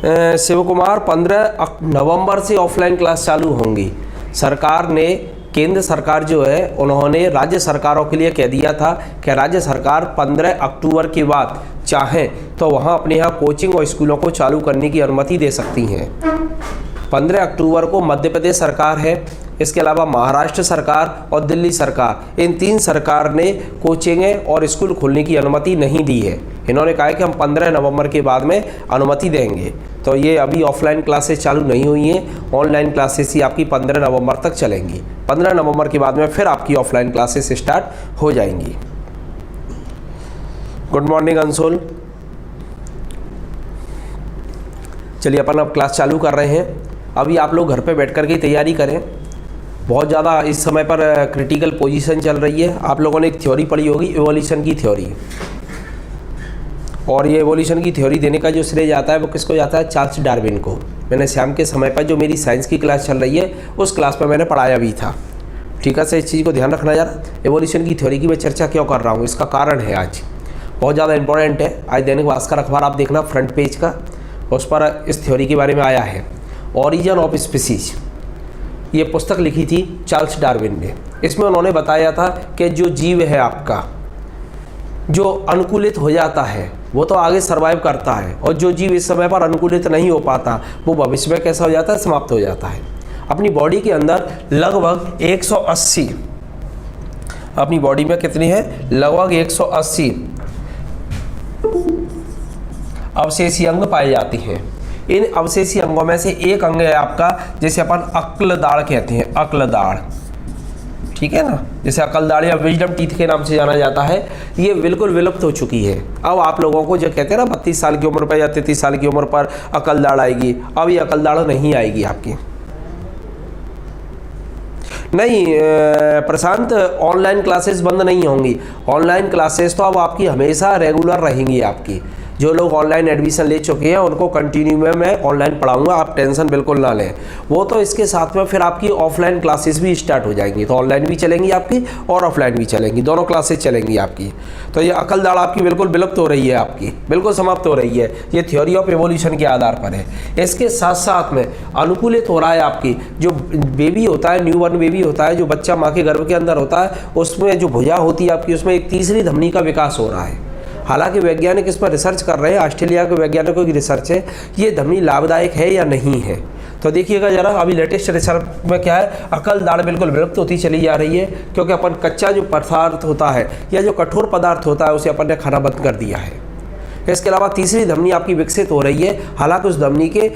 शिव कुमार, 15 नवंबर से offline class चालू होंगी। सरकार ने, केंद्र सरकार जो है, उन्होंने राज्य सरकारों के लिए कह दिया था कि राज्य सरकार 15 अक्टूबर के बाद चाहें तो वहाँ अपने यहाँ कोचिंग और स्कूलों को चालू करने की अनुमति दे सकती हैं। 15 अक्टूबर को मध्य प्रदेश सरकार है, इसके अलावा महाराष्ट्र सरकार और दिल्ली सरकार, इन 3 सरकार ने कोचिंगें और स्कूल खोलने की अनुमति नहीं दी है। इन्होंने कहा है कि हम 15 नवंबर के बाद में अनुमति देंगे। तो ये अभी ऑफलाइन क्लासेस चालू नहीं हुई हैं, ऑनलाइन क्लासेस ही आपकी 15 नवंबर तक चलेंगी। 15 नवंबर के बाद में फिर आपकी ऑफलाइन क्लासेस स्टार्ट हो जाएंगी। Good morning Anshul. चलिए अपन अब क्लास चालू कर रहे हैं। अभी आप लोग घर पे बैठ कर के तैयारी करें। बहुत ज़्यादा इस समय पर क्रिटिकल पोजीशन चल रही है। आप लोगों ने एक थ्योरी पढ़ी होगी, इवोल्यूशन की थ्योरी, और ये इवोल्यूशन की थ्योरी देने का जो श्रेय जाता है वो किसको जाता है? चार्ल्स डार्विन को। मैंने शाम के समय पर जो मेरी साइंस की क्लास चल रही है उस क्लास में मैंने पढ़ाया भी था। ठीक है, इस चीज़ को ध्यान रखना यार। इवोल्यूशन की थ्योरी की मैं चर्चा क्यों कर रहा हूँ, इसका कारण है आज बहुत ज़्यादा इंपॉर्टेंट है। आज दैनिक भास्कर अखबार आप देखना फ्रंट पेज का, उस पर इस थ्योरी के बारे में आया है। ओरिजिन ऑफ स्पीसीज, ये पुस्तक लिखी थी चार्ल्स डार्विन ने। इसमें उन्होंने बताया था कि जो जीव है आपका, जो अनुकूलित हो जाता है वो तो आगे सर्वाइव करता है, और जो जीव इस समय पर अनुकूलित नहीं हो पाता वो भविष्य में कैसा हो जाता है? समाप्त हो जाता है। अपनी बॉडी के अंदर लगभग 180, अपनी बॉडी में कितनी है? लगभग 180 अवशेषी अंग पाए जाते हैं। इन अवशेषी अंगों में से एक अंग है आपका, जिसे अपन अक्लदाड़ कहते हैं, अक्लदाड़। ठीक है ना, जैसे अकलदाड़ या विजडम टीथ के नाम से जाना जाता है। ये बिल्कुल विलुप्त हो चुकी है। अब आप लोगों को जो कहते हैं ना 32 साल की उम्र पर या 33 साल की उम्र पर अकलदाड़ आएगी, अब ये अकलदाड़ नहीं आएगी आपकी। नहीं प्रशांत, ऑनलाइन क्लासेस बंद नहीं होंगी। ऑनलाइन क्लासेस तो अब आपकी हमेशा रेगुलर रहेंगी। आपकी जो लोग ऑनलाइन एडमिशन ले चुके हैं उनको कंटिन्यू में मैं ऑनलाइन पढ़ाऊंगा, आप टेंशन बिल्कुल ना लें। वो तो इसके साथ में फिर आपकी ऑफलाइन क्लासेस भी स्टार्ट हो जाएंगी, तो ऑनलाइन भी चलेंगी आपकी और ऑफलाइन भी चलेंगी, दोनों क्लासेस चलेंगी आपकी। तो ये अकलदाड़ आपकी बिल्कुल विलुप्त हो रही है, आपकी बिल्कुल समाप्त हो रही है। ये थ्योरी ऑफ एवोल्यूशन के आधार पर है। इसके साथ साथ में अनुकूलित हो रहा है आपकी जो बेबी होता है, न्यू बॉर्न बेबी होता है, जो बच्चा माँ के गर्भ के अंदर होता है, उसमें जो भुजा होती है आपकी, उसमें एक तीसरी धमनी का विकास हो रहा है। हालांकि वैज्ञानिक इस पर रिसर्च कर रहे हैं, ऑस्ट्रेलिया के वैज्ञानिकों की रिसर्च है, ये धमनी लाभदायक है या नहीं है। तो देखिएगा जरा, अभी लेटेस्ट रिसर्च में क्या है, अकलदाड़ बिल्कुल विलुप्त होती चली जा रही है, क्योंकि अपन कच्चा जो पदार्थ होता है या जो कठोर पदार्थ होता है उसे अपन ने खाना बंद कर दिया है। इसके अलावा तीसरी धमनी आपकी विकसित हो रही है। हालांकि उस धमनी के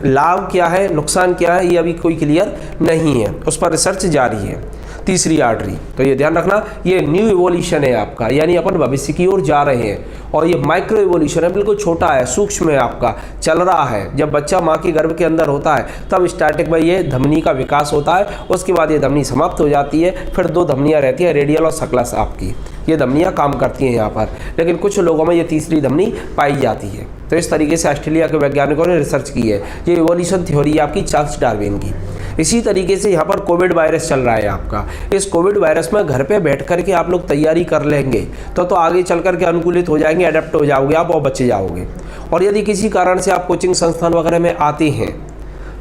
लाभ क्या है, नुकसान क्या है, ये अभी कोई क्लियर नहीं है, उस पर रिसर्च जारी है। तीसरी आर्टरी, तो ये ध्यान रखना, ये न्यू इवोल्यूशन है आपका, यानी अपन भविष्य की ओर जा रहे हैं। और ये माइक्रो इवोल्यूशन है, बिल्कुल छोटा है, सूक्ष्म है, आपका चल रहा है। जब बच्चा माँ के गर्भ के अंदर होता है तब स्टार्टिंग में ये धमनी का विकास होता है, उसके बाद ये धमनी समाप्त हो जाती है। फिर 2 धमनियाँ रहती है, रेडियल और सक्लस आपकी, ये धमनियाँ काम करती हैं यहाँ पर। लेकिन कुछ लोगों में ये तीसरी धमनी पाई जाती है। तो इस तरीके से ऑस्ट्रेलिया के वैज्ञानिकों ने रिसर्च की है। ये इवोल्यूशन थ्योरी आपकी चार्ल्स डार्विन की। इसी तरीके से यहाँ पर कोविड वायरस चल रहा है आपका। इस कोविड वायरस में घर पे बैठ कर के आप लोग तैयारी कर लेंगे तो आगे चल कर के अनुकूलित हो जाएंगे, अडेप्ट हो जाओगे आप और बचे जाओगे। और यदि किसी कारण से आप कोचिंग संस्थान वगैरह में आते हैं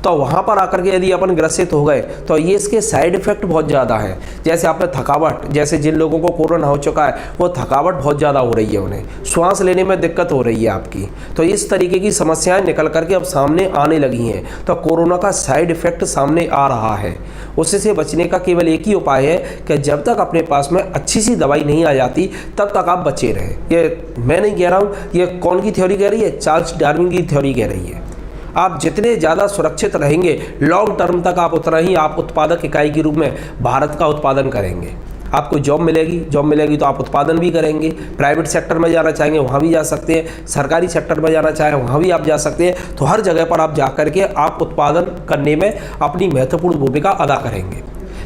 तो वहाँ पर आकर के यदि अपन ग्रसित हो गए तो ये इसके साइड इफ़ेक्ट बहुत ज़्यादा है। जैसे आपने थकावट, जैसे जिन लोगों को कोरोना हो चुका है वो थकावट बहुत ज़्यादा हो रही है, उन्हें श्वास लेने में दिक्कत हो रही है आपकी। तो इस तरीके की समस्याएं निकल करके अब सामने आने लगी हैं। तो कोरोना का साइड इफ़ेक्ट सामने आ रहा है। उससे बचने का केवल एक ही उपाय है कि जब तक अपने पास में अच्छी सी दवाई नहीं आ जाती तब तक आप बचे रहें। ये मैं नहीं कह रहा हूँ, ये कौन की थ्योरी कह रही है? चार्ल्स डार्विन की थ्योरी कह रही है। आप जितने ज़्यादा सुरक्षित रहेंगे लॉन्ग टर्म तक, आप उतना ही आप उत्पादक इकाई के रूप में भारत का उत्पादन करेंगे। आपको जॉब मिलेगी तो आप उत्पादन भी करेंगे। प्राइवेट सेक्टर में जाना चाहेंगे वहाँ भी जा सकते हैं, सरकारी सेक्टर में जाना चाहें वहाँ भी आप जा सकते हैं। तो हर जगह पर आप जा करके आप उत्पादन करने में अपनी महत्वपूर्ण भूमिका अदा करेंगे।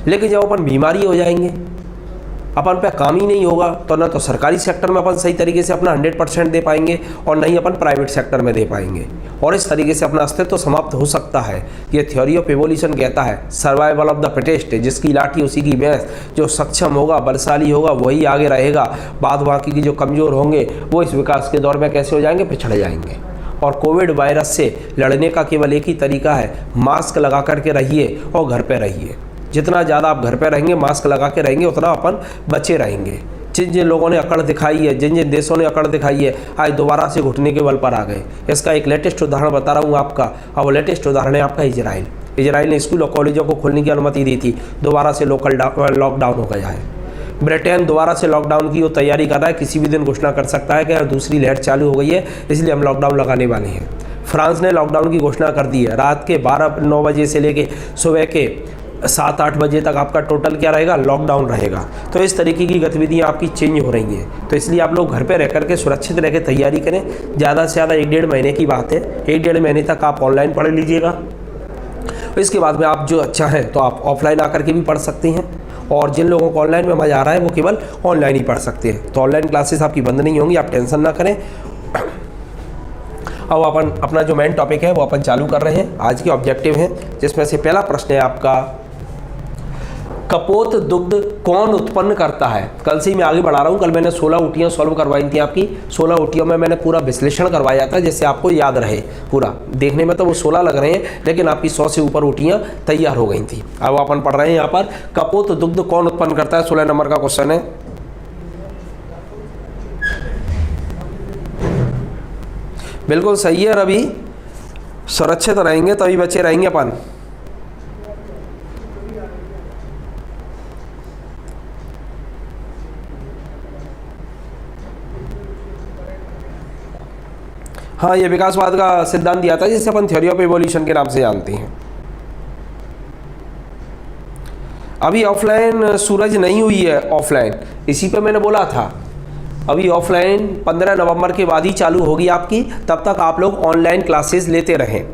लेकिन जब अपन बीमारी हो जाएंगे, अपन पे काम ही नहीं होगा, तो ना तो सरकारी सेक्टर में अपन सही तरीके से अपना 100% दे पाएंगे और नहीं अपन प्राइवेट सेक्टर में दे पाएंगे, और इस तरीके से अपना अस्तित्व तो समाप्त हो सकता है। ये थ्योरी ऑफ एवोल्यूशन कहता है सर्वाइवल ऑफ द फिटेस्ट, जिसकी लाठी उसी की भैंस। जो सक्षम होगा, बलशाली होगा, वही आगे रहेगा। बाद बाकी के जो कमज़ोर होंगे वो इस विकास के दौर में कैसे हो जाएंगे? पिछड़ जाएंगे। और कोविड वायरस से लड़ने का केवल एक ही तरीका है, मास्क लगा करके रहिए और घर पे रहिए। जितना ज़्यादा आप घर पे रहेंगे, मास्क लगा के रहेंगे, उतना अपन बचे रहेंगे। जिन जिन लोगों ने अकड़ दिखाई है, जिन जिन देशों ने अकड़ दिखाई है, आज दोबारा से घुटने के बल पर आ गए। इसका एक लेटेस्ट उदाहरण बता रहा हूँ आपका, और वो लेटेस्ट उदाहरण है आपका इजराइल। इजराइल ने स्कूल और कॉलेजों को खोलने की अनुमति दी थी, दोबारा से लॉकडाउन हो गया है। ब्रिटेन दोबारा से लॉकडाउन की वो तैयारी कर रहा है, किसी भी दिन घोषणा कर सकता है कि दूसरी लहर चालू हो गई है, इसलिए हम लॉकडाउन लगाने वाले हैं। फ्रांस ने लॉकडाउन की घोषणा कर दी है, रात के 9 बजे से लेके सुबह के 7-8 बजे तक आपका टोटल क्या रहेगा, लॉकडाउन रहेगा। तो इस तरीके की गतिविधियाँ आपकी चेंज हो रही हैं, तो इसलिए आप लोग घर पे रह करके सुरक्षित रह के तैयारी करें। ज़्यादा से ज़्यादा 1-1.5 महीने की बात है, 1-1.5 महीने तक आप ऑनलाइन पढ़ लीजिएगा। इसके बाद में आप जो अच्छा है तो आप ऑफलाइन आकर के भी पढ़ सकते हैं, और जिन लोगों को ऑनलाइन में मज़ा आ रहा है वो केवल ऑनलाइन ही पढ़ सकते हैं। तो ऑनलाइन क्लासेस आपकी बंद नहीं होंगी, आप टेंशन ना करें। अब अपन अपना जो मेन टॉपिक है वो अपन चालू कर रहे हैं। आज के ऑब्जेक्टिव हैं, जिसमें से पहला प्रश्न है आपका, कपोत दुग्ध कौन उत्पन्न करता है। कल से ही मैं आगे बढ़ा रहा हूँ। कल मैंने 16 ऊँटियाँ सॉल्व करवाई थी आपकी। 16 ऊँटियों में मैंने पूरा विश्लेषण करवाया था, जिससे आपको याद रहे पूरा। देखने में तो वो 16 लग रहे हैं, लेकिन आपकी 100 से ऊपर ऊँटियाँ तैयार हो गई थी। अब अपन पढ़ रहे हैं यहाँ पर, कपोत दुग्ध कौन उत्पन्न करता है। 16 नंबर का क्वेश्चन है। बिल्कुल सही है रवि, सुरक्षित रहेंगे तभी बचे रहेंगे अपन। हाँ, ये विकासवाद का सिद्धांत दिया था, जिसे अपन थ्योरी ऑफ इवोल्यूशन के नाम से जानते हैं। अभी ऑफलाइन सूरज नहीं हुई है, ऑफलाइन इसी पे मैंने बोला था। अभी ऑफलाइन 15 नवंबर के बाद ही चालू होगी आपकी, तब तक आप लोग ऑनलाइन क्लासेस लेते रहें।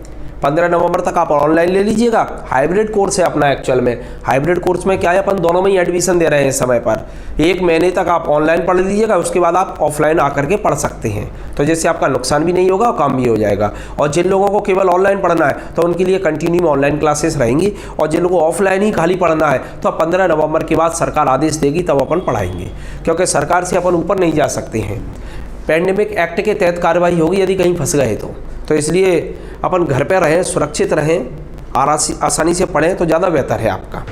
15 नवंबर तक आप ऑनलाइन ले लीजिएगा। हाइब्रिड कोर्स है अपना एक्चुअल में। हाइब्रिड कोर्स में क्या है, अपन दोनों में ही एडमिशन दे रहे हैं समय पर। 1 महीने तक आप ऑनलाइन पढ़ लीजिएगा, उसके बाद आप ऑफलाइन आकर के पढ़ सकते हैं। तो जैसे आपका नुकसान भी नहीं होगा और काम भी हो जाएगा। और जिन लोगों को केवल ऑनलाइन पढ़ना है तो उनके लिए कंटिन्यू ऑनलाइन क्लासेस रहेंगी, और जिन लोगों को ऑफलाइन ही खाली पढ़ना है तो 15 नवंबर के बाद सरकार आदेश देगी, तब अपन पढ़ाएंगे। क्योंकि सरकार से अपन ऊपर नहीं जा सकते हैं। पैंडेमिक एक्ट के तहत कार्रवाई होगी यदि कहीं फंस गए तो इसलिए अपन घर पे रहें, सुरक्षित रहें, आसानी से पढ़ें तो ज़्यादा बेहतर है आपका।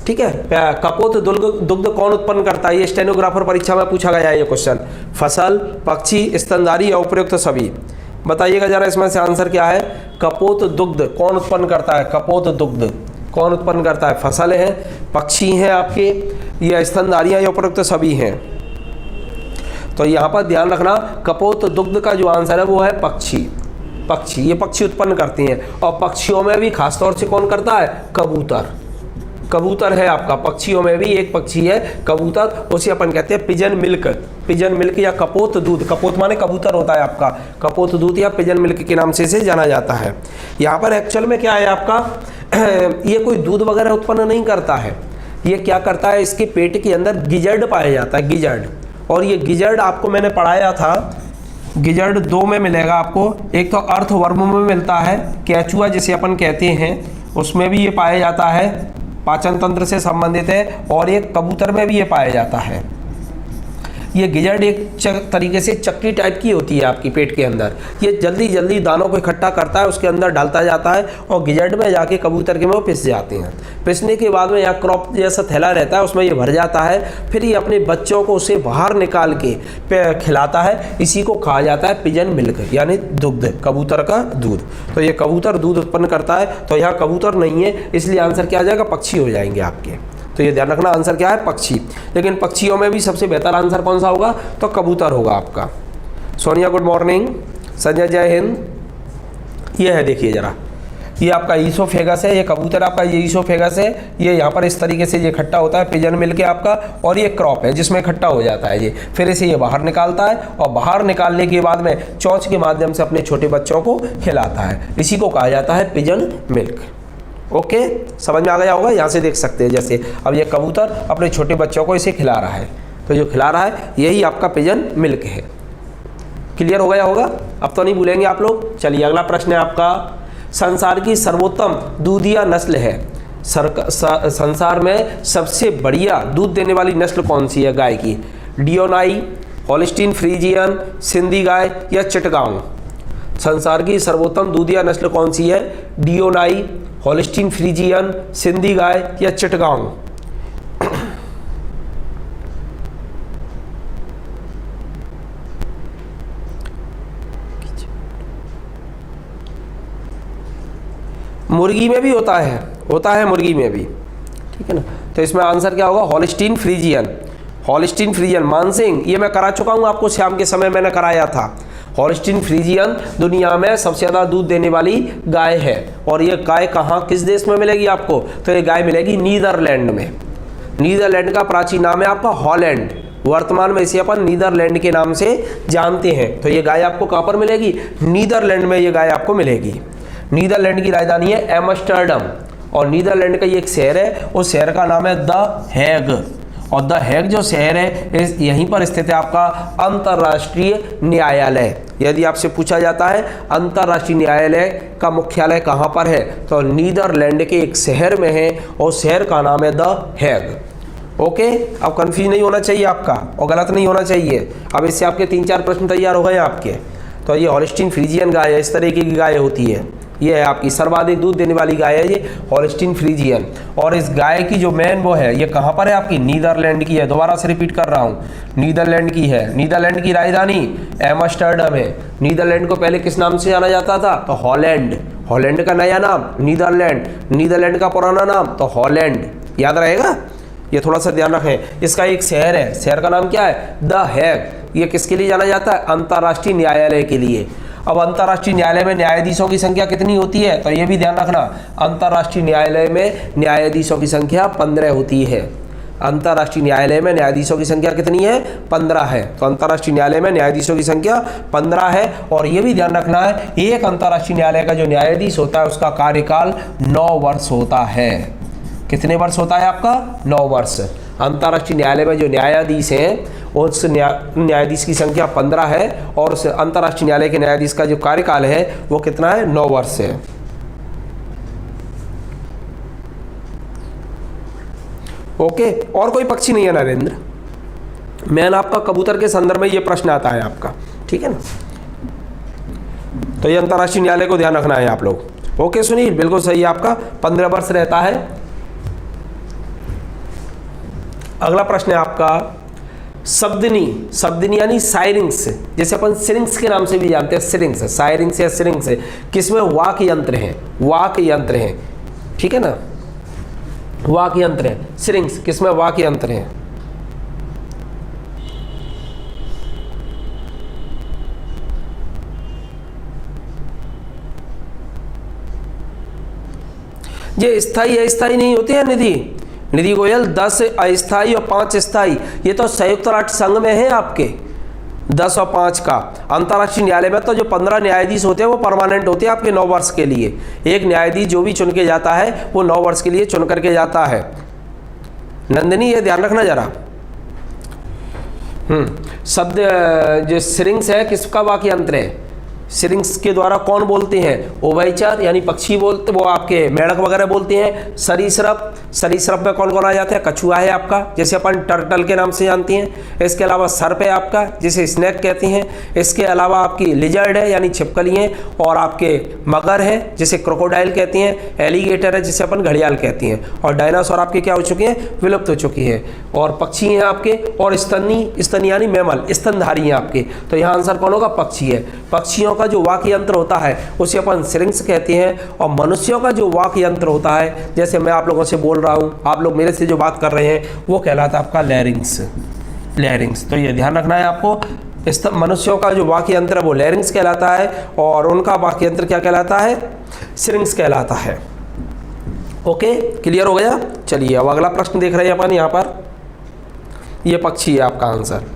ठीक है। कपोत दुग्ध कौन उत्पन्न करता है, ये स्टेनोग्राफर परीक्षा में पूछा गया है ये क्वेश्चन। फसल, पक्षी, स्तनधारी या उपयुक्त सभी। बताइएगा जरा इसमें से आंसर क्या है। कपोत दुग्ध कौन उत्पन्न करता है, कपोत दुग्ध कौन उत्पन्न करता है। फसल है, पक्षी हैं आपके, या स्तनधारियाँ या उपयुक्त सभी हैं। तो यहाँ पर ध्यान रखना, कपोत दुग्ध का जो आंसर है वो है पक्षी। पक्षी, ये पक्षी उत्पन्न करती हैं। और पक्षियों में भी खासतौर से कौन करता है, कबूतर। कबूतर है आपका, पक्षियों में भी एक पक्षी है कबूतर, उसे अपन कहते हैं पिजन मिल्क। पिजन मिल्क या कपोत दूध, कपोत माने कबूतर होता है आपका, कपोत दूध या पिजन मिल्क के नाम से इसे जाना जाता है। यहाँ पर एक्चुअल में क्या है आपका, ये कोई दूध वगैरह उत्पन्न नहीं करता है। ये क्या करता है, इसके पेट के अंदर गिजर्ड पाया जाता है, गिजर्ड। और ये गिजर्ड आपको मैंने पढ़ाया था, गिजर्ड 2 में मिलेगा आपको। एक तो अर्थवर्म में मिलता है, केचुआ जिसे अपन कहते हैं, उसमें भी ये पाया जाता है, पाचन तंत्र से संबंधित है। और एक कबूतर में भी ये पाया जाता है। ये गिजर्ड एक तरीके से चक्की टाइप की होती है आपकी पेट के अंदर। ये जल्दी जल्दी दानों को इकट्ठा करता है, उसके अंदर डालता जाता है, और गिजर्ड में जाके कबूतर के में वो पिस जाते हैं। पिसने के बाद में यहाँ क्रॉप जैसा थैला रहता है, उसमें ये भर जाता है। फिर ये अपने बच्चों को उसे बाहर निकाल के खिलाता है। इसी को कहा जाता है पिजन मिल्क, यानी दुग्ध, कबूतर का दूध। तो ये कबूतर दूध उत्पन्न करता है। तो यहाँ कबूतर नहीं है, इसलिए आंसर क्या आ जाएगा, पक्षी हो जाएंगे आपके। तो ये ध्यान रखना, आंसर क्या है, पक्षी। लेकिन पक्षियों में भी सबसे बेहतर आंसर कौन सा होगा, तो कबूतर होगा आपका। सोनिया गुड मॉर्निंग, संजय जय हिंद। ये है, देखिए जरा, ये आपका ईसोफेगस है, ये कबूतर आपका, ये ईसोफेगस है। ये यहाँ पर इस तरीके से ये इकट्ठा होता है पिजन मिल के आपका, और ये क्रॉप है जिसमें इकट्ठा हो जाता है ये। फिर इसे ये बाहर निकालता है, और बाहर निकालने के बाद में चोंच के माध्यम से अपने छोटे बच्चों को खिलाता है। इसी को कहा जाता है पिजन मिल्क। ओके, समझ में आ गया होगा। यहाँ से देख सकते हैं, जैसे अब ये कबूतर अपने छोटे बच्चों को इसे खिला रहा है, तो जो खिला रहा है यही आपका पिजन मिल्क है। क्लियर हो गया होगा, अब तो नहीं भूलेंगे आप लोग। चलिए अगला प्रश्न है आपका, संसार की सर्वोत्तम दूधिया नस्ल है। संसार में सबसे बढ़िया दूध देने वाली नस्ल कौन सी है गाय की। डियोनाई, होल्स्टीन फ्रीजियन, सिंधी गाय या चिटगांव। संसार की सर्वोत्तम दूधिया नस्ल कौन सी है? डियोनाई, होल्स्टीन फ्रीजियन, सिंधी गाय या चिटगांव? मुर्गी में भी होता है मुर्गी में भी, ठीक है ना। तो इसमें आंसर क्या होगा? Holstein Friesian. Holstein Friesian Mansingh, ये मैं करा चुका हूँ आपको, शाम के समय मैंने कराया था। होल्स्टीन फ्रीजियन दुनिया में सबसे ज़्यादा दूध देने वाली गाय है। और ये गाय कहाँ, किस देश में मिलेगी आपको? तो ये गाय मिलेगी नीदरलैंड में। नीदरलैंड का प्राचीन नाम है आपका हॉलैंड, वर्तमान में इसे अपन नीदरलैंड के नाम से जानते हैं। तो ये गाय आपको कहाँ पर मिलेगी? नीदरलैंड में ये गाय आपको मिलेगी। नीदरलैंड की राजधानी है एम्स्टर्डम, और नीदरलैंड का ये एक शहर है, उस शहर का नाम है द हैग। और द हैग जो शहर है यहीं पर स्थित है आपका अंतर्राष्ट्रीय न्यायालय। यदि आपसे पूछा जाता है अंतर्राष्ट्रीय न्यायालय का मुख्यालय कहाँ पर है, तो नीदरलैंड के एक शहर में है, और शहर का नाम है द हैग। ओके, अब कंफ्यूज नहीं होना चाहिए आपका, और गलत नहीं होना चाहिए। अब इससे आपके 3-4 प्रश्न तैयार हो गए आपके। तो ये होल्स्टीन फ्रीजियन गाय है, इस तरीके की गाय होती है। ये है आपकी सर्वाधिक दूध देने वाली गाय है ये होल्स्टीन फ्रीजियन। और इस गाय की जो मेन वो है, ये कहाँ पर है आपकी? नीदरलैंड की है। दोबारा से रिपीट कर रहा हूँ, नीदरलैंड की है। नीदरलैंड की राजधानी एम्स्टर्डम है। नीदरलैंड को पहले किस नाम से जाना जाता था? तो हॉलैंड। हॉलैंड का नया नाम नीदरलैंड, नीदरलैंड का पुराना नाम तो हॉलैंड। याद रहेगा, ये थोड़ा सा ध्यान रखें। इसका एक शहर है, शहर का नाम क्या है? The Hague. ये किसके लिए जाना जाता है? अंतर्राष्ट्रीय न्यायालय के लिए। अब अंतर्राष्ट्रीय न्यायालय में न्यायाधीशों की संख्या कितनी होती है? तो ये भी ध्यान रखना, अंतर्राष्ट्रीय न्यायालय में न्यायाधीशों की संख्या 15 होती है। अंतर्राष्ट्रीय न्यायालय में न्यायाधीशों की संख्या कितनी है? 15 है। तो अंतर्राष्ट्रीय न्यायालय में न्यायाधीशों की संख्या 15 है। और ये भी ध्यान रखना है, एक अंतर्राष्ट्रीय न्यायालय का जो न्यायाधीश होता है उसका कार्यकाल 9 वर्ष होता है। कितने वर्ष होता है आपका? 9 वर्ष। अंतर्राष्ट्रीय न्यायालय में जो न्यायाधीश हैं उस न्यायाधीश की संख्या 15 है, और उस अंतर्राष्ट्रीय न्यायालय के न्यायाधीश का जो कार्यकाल है वो कितना है? 9 वर्ष है। ओके, और कोई पक्षी नहीं है नरेंद्र? मैन आपका कबूतर के संदर्भ में ये प्रश्न आता है आपका, ठीक है ना। तो ये अंतर्राष्ट्रीय न्यायालय को ध्यान रखना है आप लोग। ओके सुनील, बिल्कुल सही है आपका, 15 वर्ष रहता है। अगला प्रश्न है आपका शब्दनी। शब्दनी यानी सायरिंग्स, जैसे अपन सिरिंग्स के नाम से भी जानते हैं, सिरिंग्स, सायरिंग्स या सिरिंग्स, किसमें वाक्य यंत्र हैं? वाक्य यंत्र हैं, ठीक है ना, वाक्य यंत्र है। सिरिंग्स किसमें? वाक्य यंत्र हैं। ये स्थायी अस्थायी नहीं होते हैं निधि गोयल। 10 अस्थायी और 5 स्थायी, ये तो संयुक्त राष्ट्र संघ में है आपके 10 और 5 का। अंतर्राष्ट्रीय न्यायालय में तो जो 15 न्यायाधीश होते हैं वो परमानेंट होते हैं आपके 9 वर्ष के लिए। एक न्यायाधीश जो भी चुन के जाता है वो 9 वर्ष के लिए चुन करके जाता है। नंदिनी ये ध्यान रखना जरा। शब्द जो सिरिंग्स है किसका वाक्य यंत्र है? सिरिंग्स के द्वारा कौन बोलते हैं? उभयचर यानी पक्षी बोलते, वो आपके मेढक वगैरह बोलते हैं। सरीसृप, सरीसृप में कौन कौन आ जाता है? कछुआ है आपका, जैसे अपन टर्टल के नाम से जानते हैं। इसके अलावा सर्प है आपका, जिसे स्नेक कहते हैं। इसके अलावा आपकी लिजर्ड है यानी छिपकली है, और आपके मगर है जिसे क्रोकोडाइल कहते हैं। एलिगेटर है जिसे अपन घड़ियाल कहते हैं। और डायनासोर आपके क्या हो चुके हैं? विलुप्त हो चुके हैं। और पक्षी हैं आपके, और स्तनी यानी मैमल, स्तनधारी हैं आपके। तो यहाँ आंसर कौन होगा? पक्षी है। पक्षियों का जो वाक्य यंत्र होता है उसे अपन सिरिंग्स कहते हैं। और मनुष्यों का जो वाक्य यंत्र होता है, जैसे मैं आप लोगों से बोल रहा हूँ, आप लोग मेरे से जो बात कर रहे हैं, वो कहलाता है आपका लैरिंग्स। लैरिंग्स, तो ये ध्यान रखना है आपको। इस मनुष्यों का जो वाक्य यंत्र है वो लैरिंग्स कहलाता है, और उनका वाक्य यंत्र क्या कहलाता है? सिरिंग्स कहलाता है। ओके, क्लियर हो गया? चलिए अब अगला प्रश्न देख रहे हैं अपन यहाँ पर। ये पक्षी है आपका आंसर।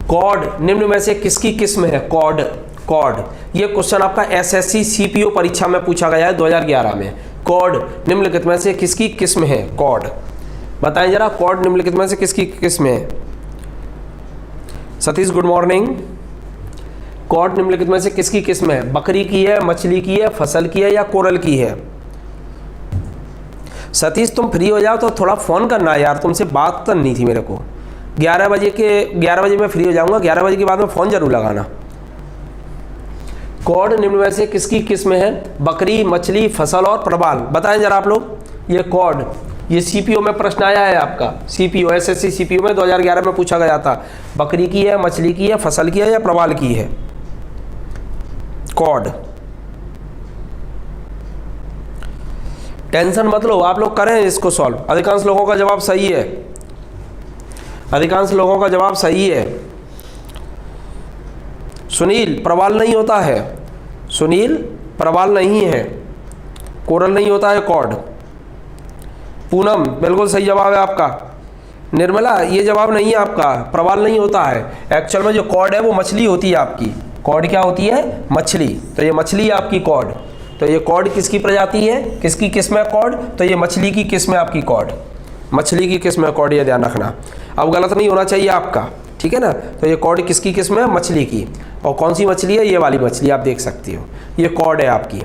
कॉर्ड निम्न में से किसकी किस्म है? कॉर्ड, कॉर्ड, ये क्वेश्चन आपका एसएससी सीपीओ परीक्षा में पूछा गया है 2011 में। कॉर्ड निम्नलिखित में से किसकी किस्म है? कॉर्ड बताएं जरा, कॉर्ड निम्नलिखित में से किसकी किस्म है? Satish good morning. कॉर्ड निम्नलिखित में से किसकी किस्म है? बकरी की है, मछली की है, फसल की है, या कोरल की है? सतीश तुम फ्री हो जाओ तो थोड़ा फ़ोन करना यार, तुमसे बात करनी थी मेरे को। 11 बजे मैं फ्री हो जाऊंगा, 11 बजे के बाद में फ़ोन जरूर लगाना। कॉड निम्न में से किसकी किस्म है? बकरी, मछली, फसल और प्रवाल। बताएं जरा आप लोग। ये कॉड, ये सीपीओ में प्रश्न आया है आपका, सीपीओ एसएससी सीपीओ में 2011 में पूछा गया था। बकरी की है, मछली की है, फसल की है या प्रवाल की है? कॉड। टेंशन मत लो, आप लोग करें इसको सॉल्व। अधिकांश लोगों का जवाब सही है, अधिकांश लोगों का जवाब सही है। सुनील, प्रवाल नहीं होता है। सुनील, प्रवाल नहीं है, कोरल नहीं होता है कॉड। पूनम, बिल्कुल सही जवाब है आपका। निर्मला, ये जवाब नहीं है आपका, प्रवाल नहीं होता है। एक्चुअल में जो कॉड है वो मछली होती है आपकी। कॉड क्या होती है? मछली। तो ये मछली है आपकी कॉड। तो ये कॉड किसकी प्रजाति है, किसकी किस्म है कॉड? तो ये मछली की किस्म है आपकी कॉड, मछली की किस्म है कॉड, ये ध्यान रखना। अब गलत नहीं होना चाहिए आपका, ठीक है ना। तो ये कॉड किसकी किस्म है? मछली की। और कौन सी मछली है? ये वाली मछली आप देख सकती हो, ये कॉड है आपकी।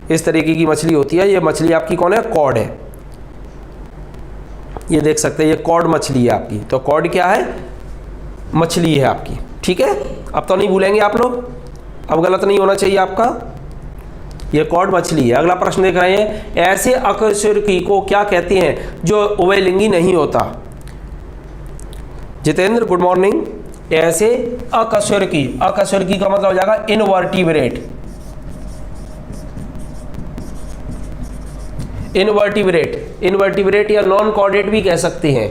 इस तरीके की मछली होती है, ये मछली आपकी कौन है? कॉड है। ये देख सकते हैं, ये कॉड मछली है आपकी। तो कॉड क्या है? मछली है आपकी, ठीक है। अब तो नहीं भूलेंगे आप लोग, अब गलत नहीं होना चाहिए आपका। ये कॉड मछली है। अगला प्रश्न देख रहे हैं, ऐसे अकशेरुकी को क्या कहते हैं जो उभयलिंगी नहीं होता? Jitendra, good morning. ऐसे अकशेरुकी, अकशेरुकी का मतलब हो जाएगा इनवर्टिब्रेट, इनवर्टिब्रेट, इनवर्टिब्रेट या नॉन कॉर्डेट भी कह सकते हैं।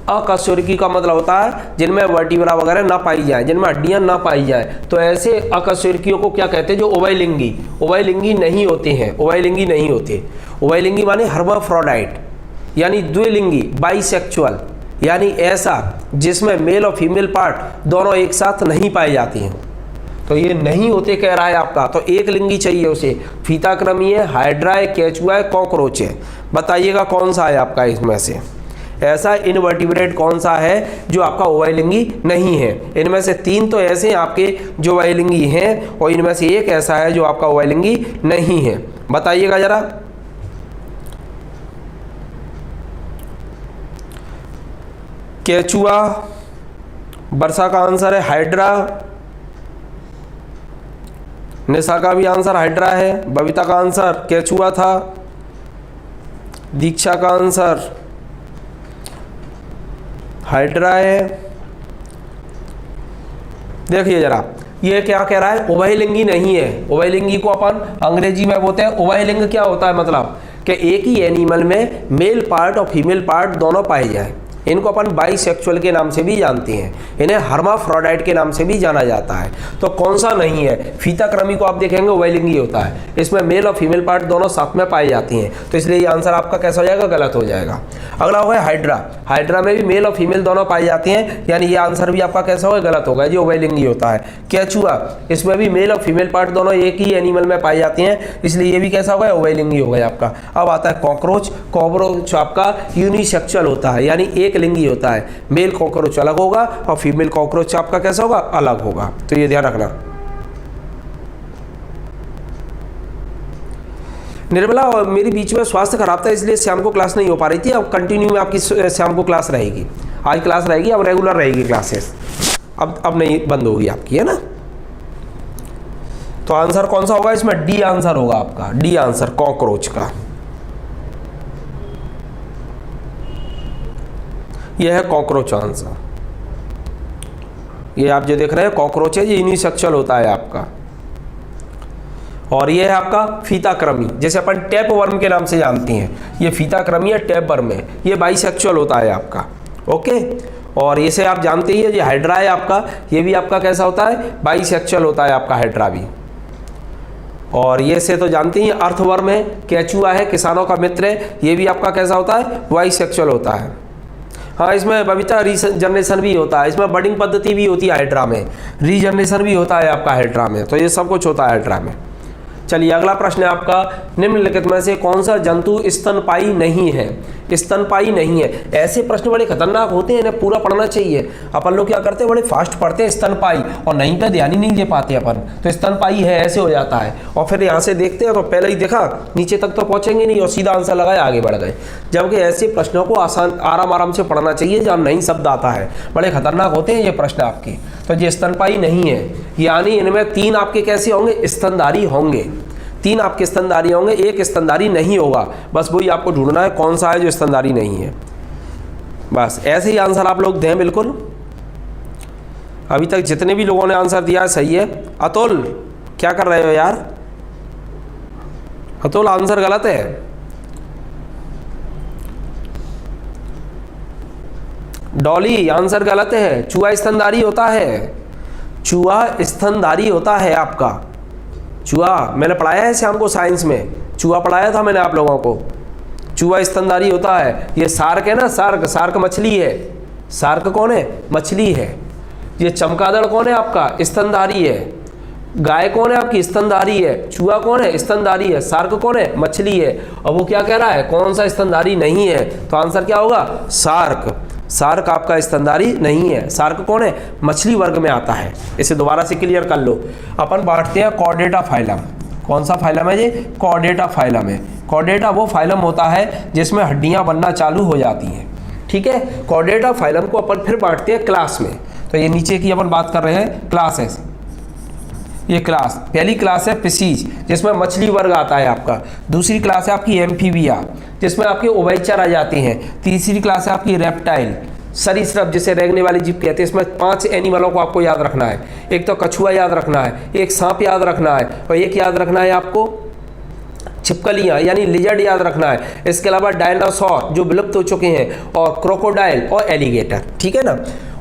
अकशेरुकी का मतलब होता है जिनमें वर्टिब्रा वगैरह ना पाई जाए, जिनमें हड्डियां ना पाई जाए। तो ऐसे अकशेरुकियों को क्या कहते हैं? जो उभयलिंगी, उभयलिंगी नहीं होते हैं, उभयलिंगी नहीं होते। उभयलिंगी माने हर्माफ्रोडाइट, यानी द्विलिंगी, बाइसेक्सुअल, यानी ऐसा जिसमें मेल और फीमेल पार्ट दोनों एक साथ नहीं पाए जाते हैं। तो ये नहीं होते कह रहा है आपका। तो एक लिंगी चाहिए उसे। फीताक्रमी है, हाइड्रा है, केचुआ है, कॉकरोच है। बताइएगा कौन सा है आपका इसमें से? ऐसा इनवर्टिब्रेट कौन सा है जो आपका उभयलिंगी नहीं है? इनमें से 3 तो ऐसे आपके जो उभयलिंगी हैं और इनमें से एक ऐसा है जो आपका उभयलिंगी नहीं है। बताइएगा जरा। केचुआ, वर्षा का आंसर है हाइड्रा, निशा का भी आंसर हाइड्रा है, बबीता का आंसर केचुआ था, दीक्षा का आंसर हाइड्रा है। देखिए जरा, ये क्या कह रहा है? उभयलिंगी नहीं है। उभयलिंगी को अपन अंग्रेजी में बोलते हैं, उभयलिंग क्या होता है? मतलब कि एक ही एनिमल में मेल पार्ट और फीमेल पार्ट दोनों पाए जाए। इनको अपन बाइसेक्सुअल के नाम से भी जानते हैं, इन्हें हर्माफ्रोडाइट के नाम से भी जाना जाता है। तो कौन सा नहीं है? फीताक्रमी को आप देखेंगे उभयलिंगी होता है, इसमें मेल और फीमेल पार्ट दोनों साथ में पाई जाती हैं। तो इसलिए ये आंसर आपका कैसा हो जाएगा? गलत हो जाएगा। अगला होगा हाइड्रा, हाइड्रा में भी मेल और फीमेल दोनों पाई जाती हैं, यानी ये आंसर भी आपका कैसा होगा? गलत होगा, जो उभयलिंगी होता है। केचुआ, इसमें भी मेल और फीमेल पार्ट दोनों एक ही एनिमल में पाई जाती हैं, इसलिए ये भी कैसा होगा? उभयलिंगी होगा आपका। अब आता है कॉकरोच। कॉकरोच आपका यूनिसेक्सुअल होता है, यानी एक लिंगी होता है। मेल कॉकरोच अलग होगा और फीमेल कॉकरोच आपका कैसा होगा? अलग होगा। तो ये ध्यान रखना। निर्मला, और मेरी बीच में स्वास्थ्य खराब था इसलिए शाम को क्लास नहीं हो पा रही थी। अब कंटिन्यू में आपकी शाम को क्लास रहेगी, आज क्लास रहेगी, अब रेगुलर रहेगी क्लासेस। अब नहीं बंद होगी आपकी, है ना। तो आंसर कौन सा होगा इसमें? डी आंसर होगा आपका, डी आंसर कॉकरोच का। यह है कॉकरोच आंसर। ये आप जो देख रहे हैं कॉकरोच है, ये यूनिसेक्सुअल होता है आपका। और ये है आपका फीताक्रमी, जैसे अपन टैप वर्म के नाम से जानते हैं, ये फीताक्रमी है, टैप वर्म है, ये बाइसेक्सुअल होता है आपका। ओके। और इसे आप जानते ही है, ये हाइड्रा है आपका, ये भी आपका कैसा होता है? बाइसेक्सुअल होता है आपका हाइड्रा भी। और ये से तो जानते ही, अर्थवर्म है, केचुआ है, किसानों का मित्र है, ये भी आपका कैसा होता है? बाइसेक्सुअल होता है। हाँ, इसमें बबीता रीजनरेशन भी होता है, इसमें बडिंग पद्धति भी होती है हाइड्रा में, रीजनरेशन भी होता है आपका हाइड्रा में। तो ये सब कुछ होता है हाइड्रा में। चलिए अगला प्रश्न है आपका, निम्नलिखित में से कौन सा जंतु स्तनपायी नहीं है? स्तनपायी नहीं है। ऐसे प्रश्न बड़े खतरनाक होते हैं, इन्हें पूरा पढ़ना चाहिए। अपन लोग क्या करते हैं, बड़े फास्ट पढ़ते हैं स्तनपायी और नहीं पे ध्यान ही नहीं दे पाते अपन। तो स्तनपायी है ऐसे हो जाता है, और फिर यहाँ से देखते हैं तो पहले ही देखा, नीचे तक तो पहुँचेंगे नहीं और सीधा आंसर लगाए आगे बढ़ गए। जबकि ऐसे प्रश्नों को आसान आराम आराम से पढ़ना चाहिए जहाँ नहीं शब्द आता है। बड़े खतरनाक होते हैं ये प्रश्न आपके। तो ये स्तनपायी नहीं है, यानी इनमें 3 आपके कैसे होंगे, स्तनधारी होंगे। 3 आपके स्तनधारी होंगे, एक स्तनधारी नहीं होगा। बस वही आपको ढूंढना है कौन सा है जो स्तनधारी नहीं है। बस ऐसे ही आंसर आप लोग दें बिल्कुल। अभी तक जितने भी लोगों ने आंसर दिया है सही है। अतुल क्या कर रहे हो यार, अतुल आंसर गलत है। डॉली आंसर गलत है, चूहा स्तनधारी होता है, चूहा स्तनधारी होता है आपका। चूहा मैंने पढ़ाया है शाम को साइंस में, चूहा पढ़ाया था मैंने आप लोगों को, चूहा स्तनधारी होता है। ये शार्क है ना, शार्क, शार्क मछली है। शार्क कौन है, मछली है। ये चमगादड़ कौन है आपका, स्तनधारी है। गाय कौन है आपकी, स्तनधारी है। चूहा कौन है, स्तनधारी है। शार्क कौन है, मछली है। और वो क्या कह रहा है, कौन सा स्तनधारी नहीं है, तो आंसर क्या होगा, शार्क। शार्क आपका स्तनधारी नहीं है। शार्क कौन है, मछली वर्ग में आता है। इसे दोबारा से क्लियर कर लो। अपन बांटते हैं कॉर्डेटा फाइलम। कौन सा फाइलम है ये, कॉर्डेटा फाइलम है। कॉर्डेटा वो फाइलम होता है जिसमें हड्डियां बनना चालू हो जाती हैं, ठीक है। कॉर्डेटा फाइलम को अपन फिर बांटते हैं क्लास में। तो ये नीचे की अपन बात कर रहे हैं क्लास है। ये क्लास, पहली क्लास है फिशीज जिसमें मछली वर्ग आता है आपका। दूसरी क्लास है आपकी एम्फीबिया जिसमें आपके उभयचर आ जाते हैं। तीसरी क्लास है आपकी रेप्टाइल, सरीसृप जिसे रेंगने वाली जीव कहते हैं। इसमें 5 एनिमलों को आपको याद रखना है। एक तो कछुआ याद रखना है, एक सांप याद रखना है, और एक याद रखना है आपको छिपकलियाँ यानी लिजर्ड याद रखना है। इसके अलावा डायनासोर जो विलुप्त हो चुके हैं, और क्रोकोडाइल और एलिगेटर, ठीक है ना।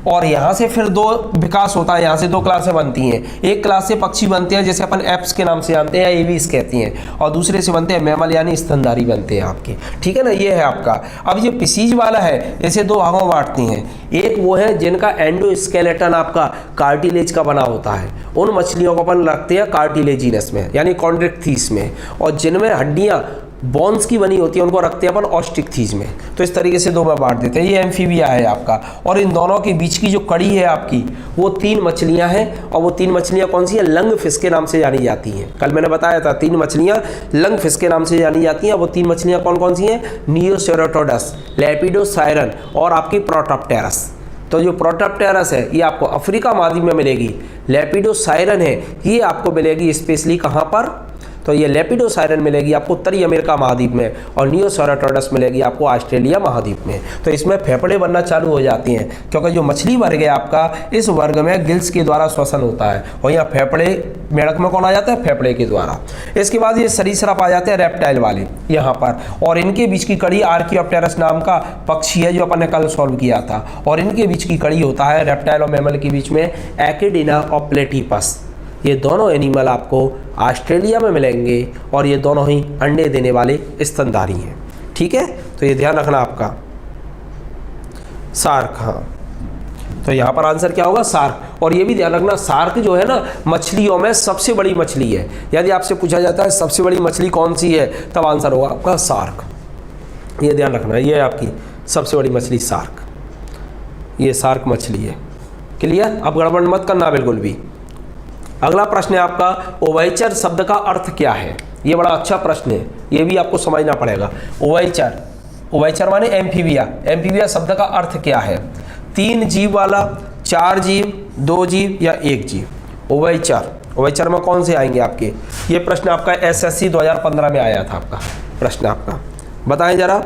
और यहाँ से फिर 2 विकास होता है, यहाँ से 2 क्लासें बनती हैं। एक क्लास से पक्षी बनते हैं जैसे अपन एप्स के नाम से जानते हैं या एवीज कहती हैं, और दूसरे से बनते हैं मैमल यानी स्तनधारी बनते हैं आपके, ठीक है ना। ये है आपका। अब ये पिसीज वाला है, इसे 2 भागों में बांटते हैं। एक वो है जिनका एंडोस्केलेटन आपका कार्टिलेज का बना होता है, उन मछलियों को अपन रखते हैं कार्टिलेजिनस में यानी कॉन्ड्रिक्थीस में, और जिनमें हड्डियाँ बोन्स की बनी होती है उनको रखते हैं अपन ऑस्टिकथीज में। तो इस तरीके से 2 में बांट देते हैं। ये एम्फीबिया है आपका, और इन दोनों के बीच की जो कड़ी है आपकी वो 3 मछलियां हैं, और वो 3 मछलियां कौन सी है, लंग फिश के नाम से जानी जाती हैं। कल मैंने बताया था 3 मछलियां लंग फिश के नाम से जानी जाती हैं। वो 3 मछलियां कौन कौन सी हैं, नियोसेरोटोडस, लेपिडोसायरन और आपकी प्रोटोप्टेरस। तो जो प्रोटोप्टेरस है ये आपको अफ्रीका महाद्वीप में मिलेगी। लेपिडोसायरन है ये आपको मिलेगी स्पेशली कहाँ पर, तो ये लेपिडोसायरन मिलेगी आपको उत्तरी अमेरिका महाद्वीप में, और नियोसेरोटोडस मिलेगी आपको ऑस्ट्रेलिया महाद्वीप में। तो इसमें फेफड़े बनना चालू हो जाती हैं, क्योंकि जो मछली वर्ग है आपका, इस वर्ग में गिल्स के द्वारा श्वसन होता है, और यहाँ फेफड़े, मेढक में कौन आ जाता है, फेफड़े के द्वारा। इसके बाद ये सरीसृप आ जाते हैं रेप्टाइल वाले यहाँ पर, और इनके बीच की कड़ी आर्कियोप्टेरस नाम का पक्षी है जो अपन ने कल सॉल्व किया था, और इनके बीच की कड़ी होता है रेप्टाइल और मैमल के बीच में एकिडिना और प्लेटिपस। ये दोनों एनिमल आपको ऑस्ट्रेलिया में मिलेंगे, और ये दोनों ही अंडे देने वाले स्तनधारी हैं, ठीक है। तो ये ध्यान रखना आपका। शार्क, हाँ, तो यहाँ पर आंसर क्या होगा, शार्क। और ये भी ध्यान रखना, शार्क जो है ना मछलियों में सबसे बड़ी मछली है। यदि आपसे पूछा जाता है सबसे बड़ी मछली कौन सी है, तब आंसर होगा आपका शार्क। ये ध्यान रखना, ये है आपकी सबसे बड़ी मछली शार्क, ये शार्क मछली है। क्लियर, अब गड़बड़ मत करना बिल्कुल भी। अगला प्रश्न है आपका, उभयचर शब्द का अर्थ क्या है। ये बड़ा अच्छा प्रश्न है, ये भी आपको समझना पड़ेगा। उभयचर, उभयचर माने एम्फीबिया। एम्फीबिया शब्द का अर्थ क्या है, 3 जीव वाला, 4 जीव, 2 जीव या 1 जीव। उभयचर, उभयचर में कौन से आएंगे आपके, ये प्रश्न आपका एसएससी 2015 में आया था आपका प्रश्न। आपका बताएं जरा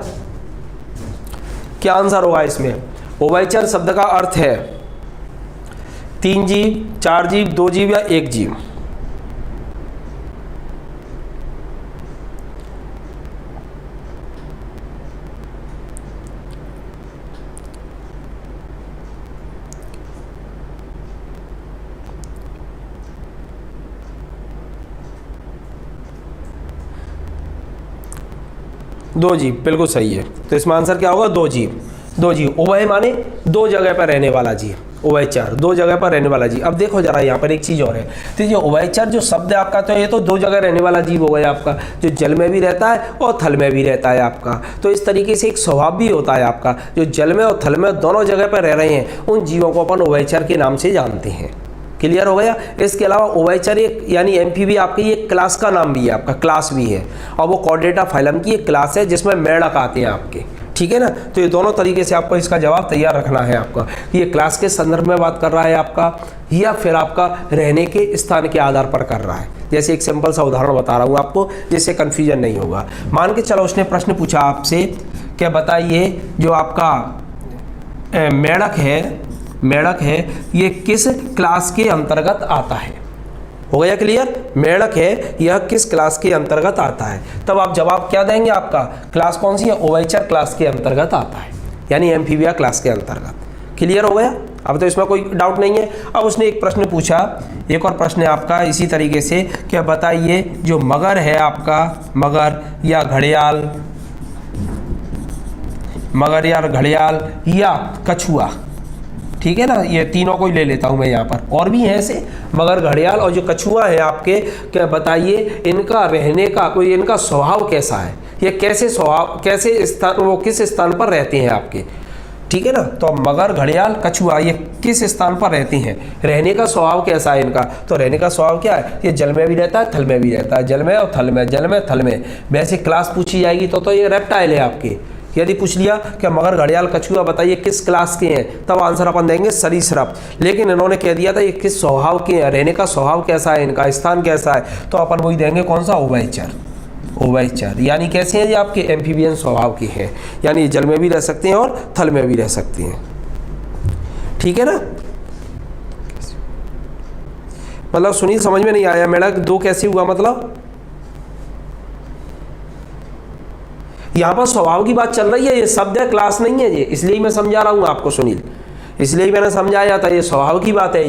क्या आंसर होगा इसमें। उभयचर शब्द का अर्थ है 3 जीव, 4 जीव, 2 जीव या 1 जीव। दो जीव, बिल्कुल सही है। तो इसमें आंसर क्या होगा, 2 जीव। 2 जीव, उभय माने 2 जगह पर रहने वाला जीव, उभयचर 2 जगह पर रहने वाला जीव। अब देखो जरा यहाँ पर एक चीज़ और है, तो ये उभयचर जो शब्द है आपका, तो ये तो 2 जगह रहने वाला जीव हो गया आपका, जो जल में भी रहता है और थल में भी रहता है आपका। तो इस तरीके से एक स्वभाव भी होता है आपका, जो जल में और थल में दोनों जगह पर रह रहे हैं, उन जीवों को अपन उभयचर के नाम से जानते हैं। क्लियर हो गया। इसके अलावा उभयचर एक यानी एम्फीबिया आपकी एक क्लास का नाम भी है आपका, क्लास भी है, और वो कॉर्डेटा फाइलम की एक क्लास है जिसमें मेढक आते हैं आपके, ठीक है ना। तो ये दोनों तरीके से आपको इसका जवाब तैयार रखना है आपका, ये क्लास के संदर्भ में बात कर रहा है आपका या फिर आपका रहने के स्थान के आधार पर कर रहा है। जैसे एक सिंपल सा उदाहरण बता रहा हूँ आपको, जिससे कन्फ्यूजन नहीं होगा। मान के चलो उसने प्रश्न पूछा आपसे क्या बताइए जो आपका मेढक है ये किस क्लास के अंतर्गत आता है। हो गया क्लियर? मेढक है यह किस क्लास के अंतर्गत आता है। तब आप जवाब क्या देंगे, आपका क्लास कौन सी है, ओवाइचर क्लास के अंतर्गत आता है, यानी एम्फीबिया क्लास के अंतर्गत। क्लियर हो गया? अब तो इसमें कोई डाउट नहीं है। अब उसने एक प्रश्न पूछा, एक और प्रश्न है आपका इसी तरीके से, क्या बताइए जो मगर है आपका, मगर या घड़ियाल या कछुआ, ठीक है ना, ये तीनों को ही ले लेता हूं मैं यहाँ पर, और भी हैं ऐसे, मगर घड़ियाल और जो कछुआ है आपके, क्या बताइए इनका रहने का कोई इनका स्वभाव कैसा है, ये कैसे स्वभाव, कैसे स्थान, वो किस स्थान पर रहते हैं आपके, ठीक है ना। तो मगर घड़ियाल कछुआ ये किस स्थान पर रहती हैं, रहने का स्वभाव कैसा है इनका। तो रहने का स्वभाव क्या है, ये जल में भी रहता है, थल में भी रहता है, जल में और थल में, जल में थल में। वैसे क्लास पूछी जाएगी तो ये रेप्टाइल है आपके। यदि पूछ लिया कि मगर घड़ियाल कछुआ बताइए किस क्लास के हैं, तब आंसर अपन देंगे सरीसृप। लेकिन इन्होंने कह दिया था ये किस स्वभाव के हैं, रहने का स्वभाव कैसा है, इनका स्थान कैसा है, तो अपन वही देंगे कौन सा, उभयचर। यानी कैसे हैं ये आपके एम्फीबियन स्वभाव के हैं, यानी जल में भी रह सकते हैं और थल में भी रह सकते हैं, ठीक है ना। मतलब सुनील समझ में नहीं आया, मेढक दो कैसे हुआ, मतलब यहाँ पर स्वभाव की बात चल रही है, ये शब्द है, क्लास नहीं है ये, इसलिए मैं समझा रहा हूँ आपको सुनील, इसलिए मैंने समझाया था ये स्वभाव की बात है,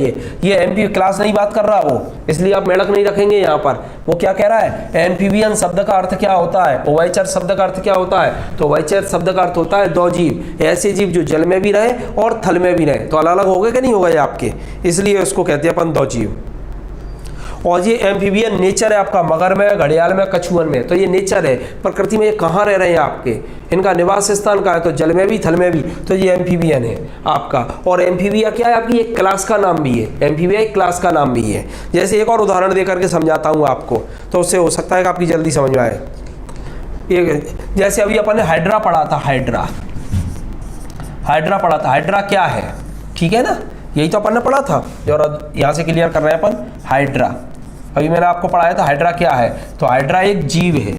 ये एम्फी क्लास नहीं बात कर रहा वो, इसलिए आप मेढक नहीं रखेंगे यहाँ पर। वो क्या कह रहा है, एम्फीबियन शब्द का अर्थ क्या होता है, उभयचर शब्द का अर्थ क्या होता है, तो उभयचर शब्द का अर्थ होता है दो जीव, ऐसे जीव जो जल में भी रहे और थल में भी रहे। तो अलग अलग हो गए कि नहीं हो गए आपके, इसलिए उसको कहते हैं अपन दो जीव। और ये एम्फीबियन नेचर है आपका, मगर में, घड़ियाल में, कछुअन में, तो ये नेचर है, प्रकृति में ये कहाँ रह रहे हैं आपके, इनका निवास स्थान कहाँ है, तो जल में भी थल में भी, तो ये एम्फीबियन है आपका। और एम्फीबिया क्या है आपकी, एक क्लास का नाम भी है, एम्फीबिया एक क्लास का नाम भी है। जैसे एक और उदाहरण दे करके समझाता हूँ आपको, तो उससे हो सकता है कि आपकी जल्दी समझ में आए। एक जैसे अभी अपन ने हाइड्रा पढ़ा था, हाइड्रा पढ़ा था, हाइड्रा क्या है, ठीक है ना, यही तो अपन ने पढ़ा था, और यहाँ से क्लियर कर रहे हैं अपन, हाइड्रा अभी मैंने आपको पढ़ाया था, हाइड्रा क्या है, तो हाइड्रा एक जीव है।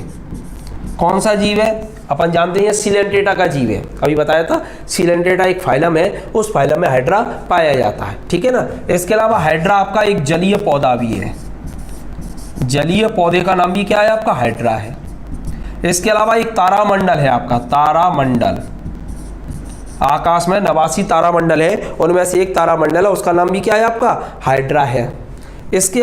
कौन सा जीव है, अपन जानते हैं सिलेंट्रेटा का जीव है, अभी बताया था, सिलेंट्रेटा एक फाइलम है, उस फाइलम में हाइड्रा पाया जाता है, ठीक है ना। इसके अलावा हाइड्रा आपका एक जलीय पौधा भी है, जलीय पौधे का नाम भी क्या है आपका, हाइड्रा है। इसके अलावा एक तारामंडल है आपका, तारामंडल, आकाश में 89 तारामंडल है, उनमें से एक तारामंडल है, उसका नाम भी क्या है आपका, हाइड्रा है। इसके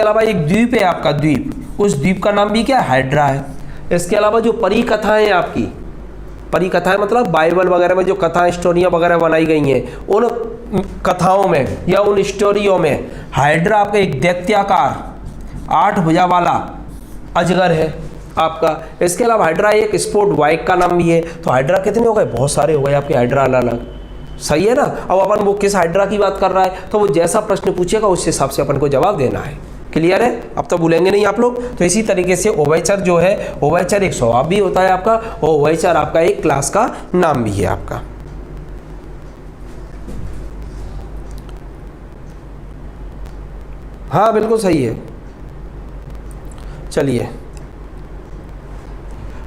अलावा एक द्वीप है आपका, द्वीप, उस द्वीप का नाम भी क्या है, हाइड्रा है। इसके अलावा जो परी कथाएं आपकी, परी कथाएं मतलब बाइबल वगैरह में जो कथाएं, स्टोरियां वगैरह बनाई गई हैं, उन कथाओं में या उन स्टोरियों में हाइड्रा आपका एक दैत्याकार 8 भुजा वाला अजगर है आपका। इसके अलावा हाइड्रा एक स्पोर्ट बाइक का नाम भी है। तो हाइड्रा कितने हो गए, बहुत सारे हो गए आपके हाइड्रा अलग अलग, सही है ना। अब अपन वो किस हाइड्रा की बात कर रहा है, तो वो जैसा प्रश्न पूछेगा उस हिसाब से अपन को जवाब देना है। क्लियर है, अब तो भूलेंगे नहीं आप लोग। तो इसी तरीके से उभयचर जो है, उभयचर एक स्वभाव भी होता है आपका, और उभयचर आपका एक क्लास का नाम भी है आपका। हाँ बिल्कुल सही है। चलिए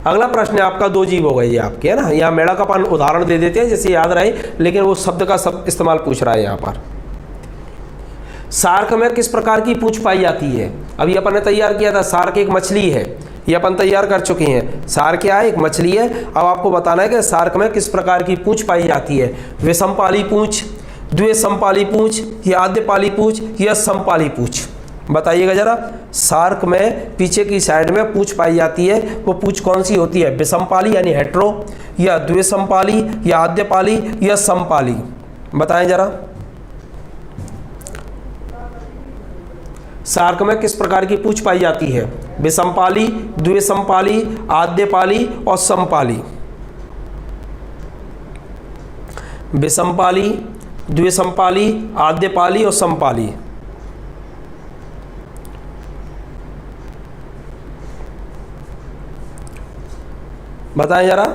अगला प्रश्न है आपका, दो जीव हो गए ये आपके, है ना। यहाँ मेढक का अपन उदाहरण दे देते हैं जैसे याद रहे, लेकिन वो शब्द का सब इस्तेमाल पूछ रहा है यहाँ पर। शार्क में किस प्रकार की पूंछ पाई जाती है, अभी अपन ने तैयार किया था। शार्क एक मछली है, ये अपन तैयार कर चुके हैं। शार्क क्या है, एक मछली है। अब आपको बताना है कि शार्क में किस प्रकार की पूंछ पाई जाती है, विषमपाली पूंछ, द्विसमपाली पूंछ, या आद्यपाली पूंछ, या समपाली पूंछ। बताइएगा जरा। शार्क में पीछे की साइड में पूंछ पाई जाती है, वो पूंछ कौन सी होती है, विषमपाली यानी हेट्रो, या द्विसमपाली, या आद्यपाली, या समपाली। बताएं जरा, शार्क में किस प्रकार की पूंछ पाई जाती है, विषमपाली, द्विसमपाली, आद्यपाली और समपाली। विषमपाली, द्विसमपाली, आद्यपाली और समपाली। बताएं जरा।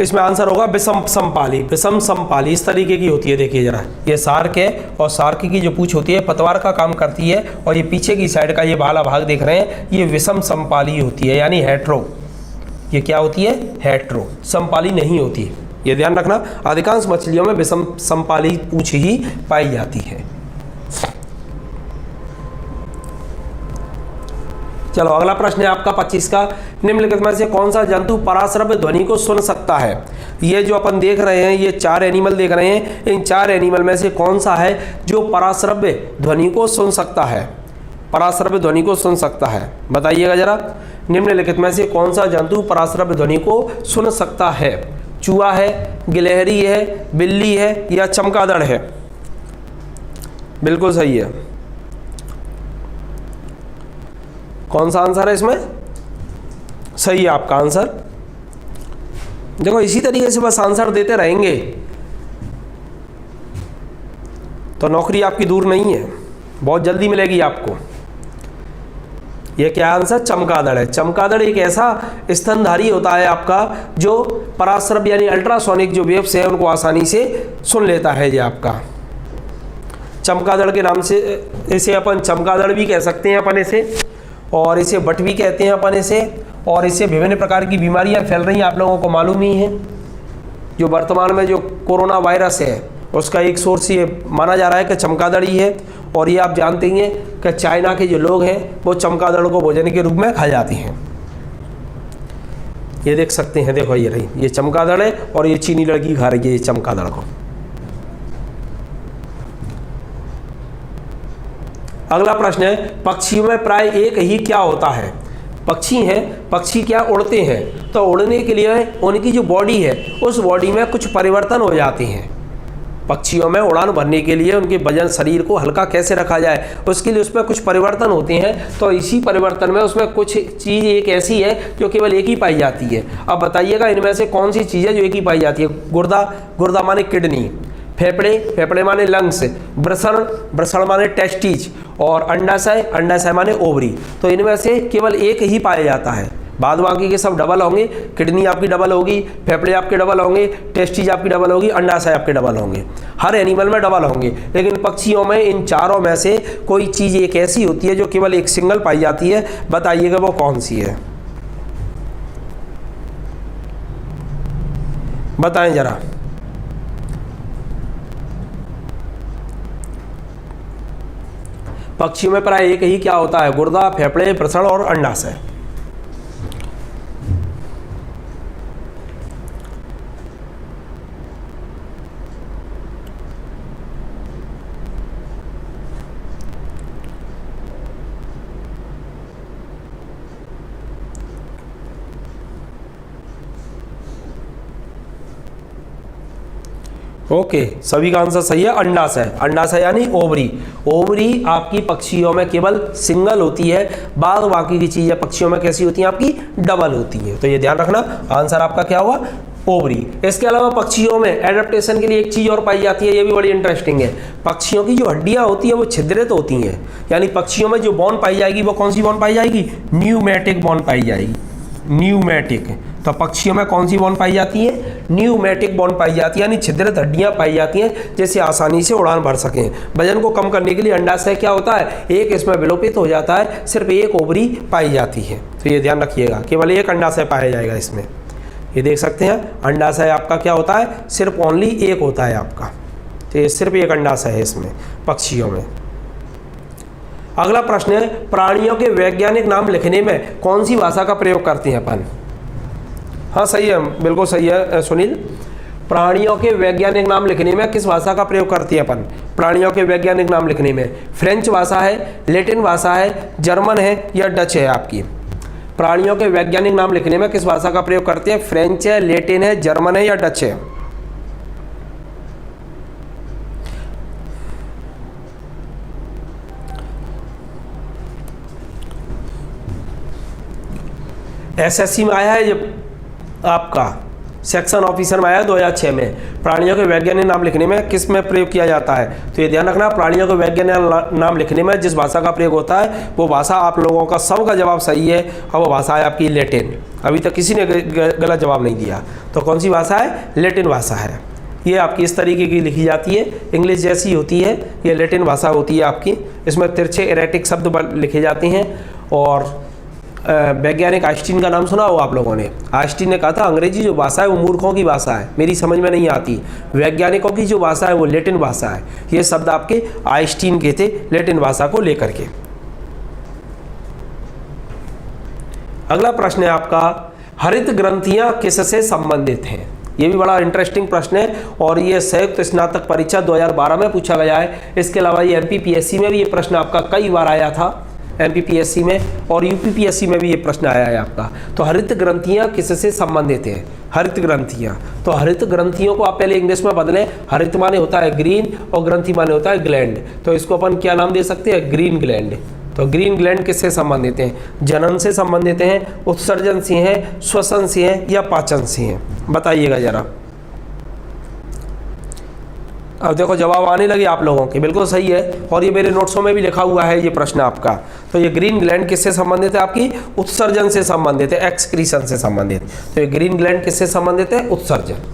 इसमें आंसर होगा विषम समपाली। विषम समपाली इस तरीके की होती है, देखिए जरा, ये सार्क है और सार्क की जो पूंछ होती है पतवार का काम करती है, और ये पीछे की साइड का ये बाला भाग देख रहे हैं, ये विषम समपाली होती है, यानी हेट्रो। ये क्या होती है? हेट्रो, समपाली नहीं होती है, ये ध्यान रखना। अधिकांश मछलियों में विषम समपाली पूंछ ही पाई जाती है। चलो अगला प्रश्न है आपका 25 का। निम्नलिखित में से कौन सा जंतु पराश्रव्य ध्वनि को सुन सकता है? ये जो अपन देख रहे हैं, ये 4 एनिमल देख रहे हैं, इन 4 एनिमल में से कौन सा है जो पराश्रव्य ध्वनि को सुन सकता है? पराश्रव्य ध्वनि को सुन सकता है, बताइएगा जरा। निम्नलिखित में से कौन सा जंतु पराश्रव्य ध्वनि को सुन सकता है? चूहा है, गिलहरी है, बिल्ली है या चमगादड़ है? बिल्कुल सही है। कौन सा आंसर है इसमें? सही है आपका आंसर। देखो इसी तरीके से बस आंसर देते रहेंगे तो नौकरी आपकी दूर नहीं है, बहुत जल्दी मिलेगी आपको। यह क्या आंसर? चमगादड़ है। चमगादड़ एक ऐसा स्तनधारी होता है आपका जो पराश्रव्य यानी अल्ट्रासोनिक जो वेव्स हैं उनको आसानी से सुन लेता है। ये आपका चमगादड़ के नाम से इसे अपन चमगादड़ भी कह सकते हैं अपन इसे, और इसे बट भी कहते हैं अपन इसे, और इससे विभिन्न प्रकार की बीमारियां फैल रही हैं, आप लोगों को मालूम ही है। जो वर्तमान में जो कोरोना वायरस है उसका एक सोर्स ये माना जा रहा है कि चमगादड़ ही है, और ये आप जानते ही हैं कि चाइना के जो लोग हैं वो चमगादड़ को भोजन के रूप में खा जाते हैं। ये देख सकते हैं, देखो ये रही, ये चमगादड़ है और ये चीनी लड़की खा रही है ये चमगादड़ को। अगला प्रश्न है, पक्षियों में प्राय एक ही क्या होता है? पक्षी हैं, पक्षी क्या उड़ते हैं, तो उड़ने के लिए उनकी जो बॉडी है उस बॉडी में कुछ परिवर्तन हो जाते हैं। पक्षियों में उड़ान भरने के लिए उनके वजन, शरीर को हल्का कैसे रखा जाए, उसके लिए उसमें कुछ परिवर्तन होते हैं। तो इसी परिवर्तन में उसमें कुछ चीज़ एक ऐसी है जो केवल एक ही पाई जाती है। अब बताइएगा इनमें से कौन सी चीज़ है जो एक ही पाई जाती है? गुर्दा, गुर्दा माने किडनी, फेफड़े, फेफड़े माने लंग्स, वृषण, वृषण माने टेस्टिज, और अंडाशय, अंडाशय माने ओवरी। तो इनमें से केवल एक ही पाया जाता है, बाद बाकी के सब डबल होंगे। किडनी आपकी डबल होगी, फेफड़े आपके डबल होंगे, टेस्टिज आपकी डबल होगी, अंडाशय आपके डबल होंगे, हर एनिमल में डबल होंगे। लेकिन पक्षियों में इन चारों में से कोई चीज़ एक ऐसी होती है जो केवल एक सिंगल पाई जाती है, बताइएगा वो कौन सी है? बताएं जरा। पक्षियों में प्राय एक ही क्या होता है? गुर्दा, फेफड़े, वृषण और अंडाशय। ओके, सभी का आंसर सही है, अंडाशय। अंडाशय यानी ओवरी। ओवरी आपकी पक्षियों में केवल सिंगल होती है, बाद बाकी की चीजें पक्षियों में कैसी होती हैं? आपकी डबल होती है। तो ये ध्यान रखना, आंसर आपका क्या हुआ? ओवरी। इसके अलावा पक्षियों में एडेप्टेशन के लिए एक चीज और पाई जाती है, ये भी बड़ी इंटरेस्टिंग है। पक्षियों की जो हड्डियां होती है वो छिद्रित होती हैं, यानी पक्षियों में जो बोन पाई जाएगी वो कौन सी बोन पाई जाएगी? न्यूमेटिक बोन पाई जाएगी। न्यूमेटिक, तो पक्षियों में कौन सी बोन पाई जाती है? न्यूमेटिक बोन पाई जाती है, यानी छिद्रित हड्डियां पाई जाती हैं जिससे आसानी से उड़ान भर सकें। वजन को कम करने के लिए अंडाशय क्या होता है? एक इसमें विलोपित हो जाता है, सिर्फ एक ओवरी पाई जाती है। तो ये ध्यान रखिएगा, केवल एक अंडाशय पाया जाएगा इसमें। ये देख सकते हैं, अंडाशय आपका क्या होता है? सिर्फ ओनली एक होता है आपका। तो ये सिर्फ एक अंडाशय है इसमें पक्षियों में। अगला प्रश्न है, प्राणियों के वैज्ञानिक नाम लिखने में कौन सी भाषा का प्रयोग करते हैं अपन? हाँ सही है, बिल्कुल सही है सुनील। प्राणियों के वैज्ञानिक नाम लिखने में किस भाषा का प्रयोग करते हैं अपन? प्राणियों के वैज्ञानिक नाम लिखने में फ्रेंच भाषा है, लैटिन भाषा है, जर्मन है या डच है आपकी? प्राणियों के वैज्ञानिक नाम लिखने में किस भाषा का प्रयोग करते हैं? फ्रेंच है, लैटिन है, जर्मन है या डच है? एसएससी में आया है जब आपका सेक्शन ऑफिसर में आया 2006 में। प्राणियों के वैज्ञानिक नाम लिखने में किस में प्रयोग किया जाता है? तो ये ध्यान रखना, प्राणियों के वैज्ञानिक नाम लिखने में जिस भाषा का प्रयोग होता है वो भाषा आप लोगों का सबका जवाब सही है, और वो भाषा है आपकी लैटिन। अभी तक किसी ने गलत जवाब नहीं दिया। तो कौन सी भाषा है? लैटिन भाषा है। ये आपकी इस तरीके की लिखी जाती है, इंग्लिश जैसी होती है, ये लैटिन भाषा होती है आपकी। इसमें तिरछे एरेटिक शब्द लिखे जाते हैं। और वैज्ञानिक आइंस्टीन का नाम सुना हो आप लोगों ने? आइंस्टीन ने कहा था अंग्रेजी जो भाषा है वो मूर्खों की भाषा है, मेरी समझ में नहीं आती। वैज्ञानिकों की जो भाषा है वो लैटिन भाषा है। ये शब्द आपके आइंस्टीन के थे लैटिन भाषा को लेकर के। अगला प्रश्न है आपका, हरित ग्रंथियां किससे संबंधित हैं? ये भी बड़ा इंटरेस्टिंग प्रश्न है और ये संयुक्त स्नातक परीक्षा 2012 में पूछा गया है। इसके अलावा ये एमपीपीएससी में भी ये प्रश्न आपका कई बार आया था, एमपीपीएससी में और यूपीपीएससी में भी ये प्रश्न आया है आपका। तो हरित ग्रंथियां किससे संबंधित हैं? हरित ग्रंथियां, तो हरित ग्रंथियों को आप पहले इंग्लिश में बदलें। हरित माने होता है ग्रीन और ग्रंथि माने होता है ग्लैंड, तो इसको अपन क्या नाम दे सकते हैं? Green gland. तो ग्रीन ग्लैंड किससे संबंधित हैं? जनन से संबंधित हैं, उत्सर्जन से हैं, श्वसन से हैं या पाचन से हैं? बताइएगा जरा। अब देखो जवाब आने लगे आप लोगों के, बिल्कुल सही है और ये मेरे नोट्सों में भी लिखा हुआ है ये प्रश्न आपका। तो ये ग्रीन ग्लैंड किससे संबंधित है? आपकी उत्सर्जन से संबंधित है, एक्सक्रीशन से संबंधित। तो ये ग्रीन ग्लैंड किससे संबंधित है? उत्सर्जन।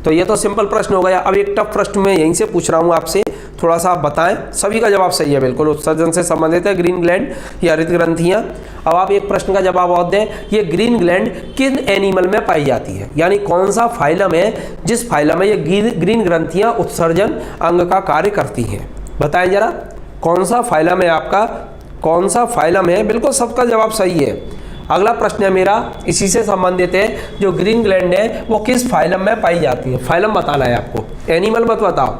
तो ये तो सिंपल प्रश्न हो गया। अब एक टफ प्रश्न मैं यहीं से पूछ रहा हूँ आपसे, थोड़ा सा आप बताएं। सभी का जवाब सही है, बिल्कुल उत्सर्जन से संबंधित है ग्रीन ग्लैंड या हरित ग्रंथियां। अब आप एक प्रश्न का जवाब और दें, ये ग्रीन ग्लैंड किन एनिमल में पाई जाती है? यानी कौन सा फाइलम है जिस फाइलम में ये ग्रीन ग्रंथियां उत्सर्जन अंग का कार्य करती हैं? बताएं जरा, कौन सा फाइलम है आपका? कौन सा फाइलम है? बिल्कुल सबका जवाब सही है। अगला प्रश्न है मेरा, इसी से संबंधित है, जो ग्रीन ग्लैंड है वो किस फाइलम में पाई जाती है? फाइलम बताना है आपको, एनिमल मत बताओ।